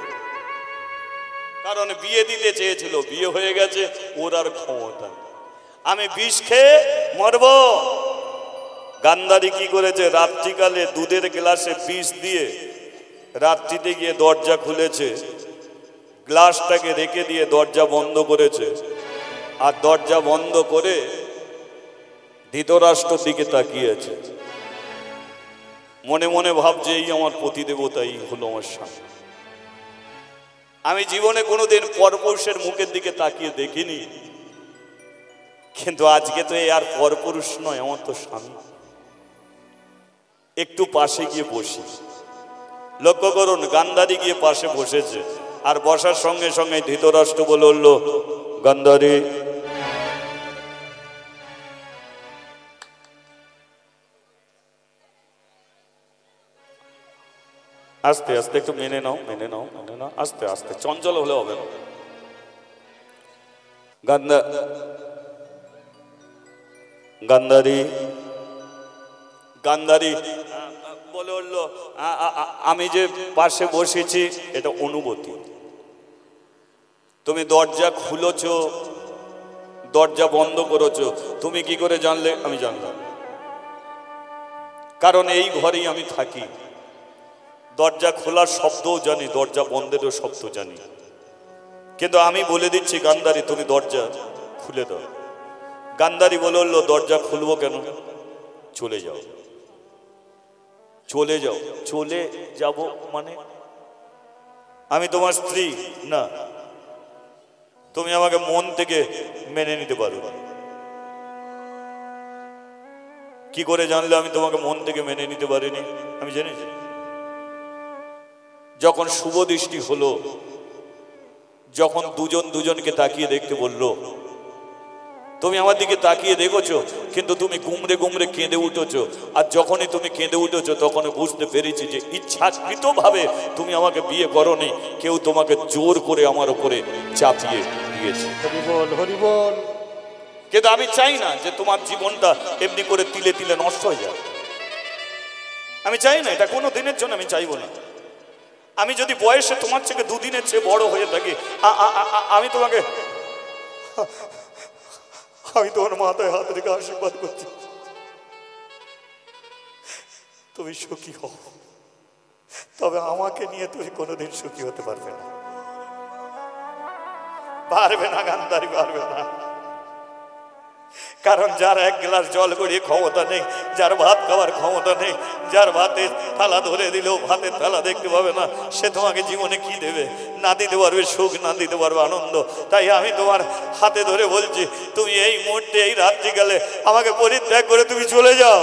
কারণ বিয়ে দিতে চেয়েছিল, বিয়ে হয়ে গেছে, ওর আর ক্ষমতা। আমি বিষ খেয়ে মরব। গান্ধারী কি করেছে? রাত্রিকালে দুধের গ্লাসে বিষ দিয়ে রাত্রিতে গিয়ে দরজা খুলেছে, গ্লাসটাকে রেখে দিয়ে দরজা বন্ধ করেছে। আর দরজা বন্ধ করে ধৃতরাষ্ট্রের দিকে তাকিয়েছে। মনে মনে ভাবছে, এই আমার পতিদেবতা, এই হলো আমার স্বামী। আমি জীবনে কোনোদিন পরপুরুষের মুখের দিকে তাকিয়ে দেখিনি, কিন্তু আজকে তো এই আর পরপুরুষ নয়, আমার তো স্বামী। একটু পাশে গিয়ে বসি। লক্ষ্য করুন, গান্ধারী গিয়ে পাশে বসেছে। আর বসার সঙ্গে সঙ্গে ধৃতরাষ্ট্র বলে উঠল, গান্ধারী আস্তে আস্তে একটু মেনে নাও, মেনে নাও, মেনে নাও, আস্তে আস্তে, চঞ্চল হলে হবে না। গান্ধারী গান্ধারী বলে উঠলো, আমি যে পাশে বসেছি এটা অনুভূতি। তুমি দরজা খুলেছ, দরজা বন্ধ করেছো, তুমি কি করে জানলে? আমি জানলাম, কারণ এই ঘরেই আমি থাকি। দরজা খোলার শব্দও জানি, দরজা বন্ধেরও শব্দ জানি, কিন্তু আমি বলে দিচ্ছি গান্ধারী তুমি দরজা খুলে দাও। গান্ধারী বলল দরজা খুলবো কেন? চলে যাও। চলে যাও, চলে যাব মানে আমি তোমার স্ত্রী না, তুমি আমাকে মন থেকে মেনে নিতে পারো না। কি করে জানলে আমি তোমাকে মন থেকে মেনে নিতে পারিনি? আমি জেনেছি, যখন শুভ দৃষ্টি হলো, যখন দুজন দুজনকে তাকিয়ে দেখতে বললো, তুমি আমার দিকে তাকিয়ে দেখেছো, কিন্তু তুমি গুমরে গুমরে কেঁদে উঠেছো। আর যখনই তুমি কেঁদে উঠেছো তখনই বুঝতে পেরেছি যে ইচ্ছাকৃতভাবে তুমি আমাকে বিয়ে করোনি, কেউ তোমাকে জোর করে আমার উপরে চাপিয়ে দিয়েছে। হরি বল, হরি বল। কিন্তু আমি চাই না যে তোমার জীবনটা এমনি করে তিলে তিলে নষ্ট হয়ে যায়। আমি চাই না, এটা কোনো দিনের জন্য আমি চাইবো না। আমি যদি বয়সে তোমার থেকে দুদিনের চেয়ে বড় হয়ে থাকি, আমি তোমাকে, আমি তোমার মাথায় হাত রেখে আশীর্বাদ করছি, তুমি সুখী হও। তবে আমাকে নিয়ে তুমি কোনোদিন সুখী হতে পারবে না, পারবে না গান্ধারী, পারবে না। কারণ যার এক গ্লাস জল গড়িয়ে ক্ষমতা নেই, যার ভাত খাওয়ার ক্ষমতা নেই, যার ভাতের থালা ধরে দিলেও ভাতের থালা দেখতে পাবে না, সে তোমাকে জীবনে কি দেবে? না দিতে পারবে সুখ, না দিতে পারবে আনন্দ। তাই আমি তোমার হাতে ধরে বলছি, তুমি এই মুহূর্তে এই রাত্রিকালে আমাকে পরিত্যাগ করে তুমি চলে যাও।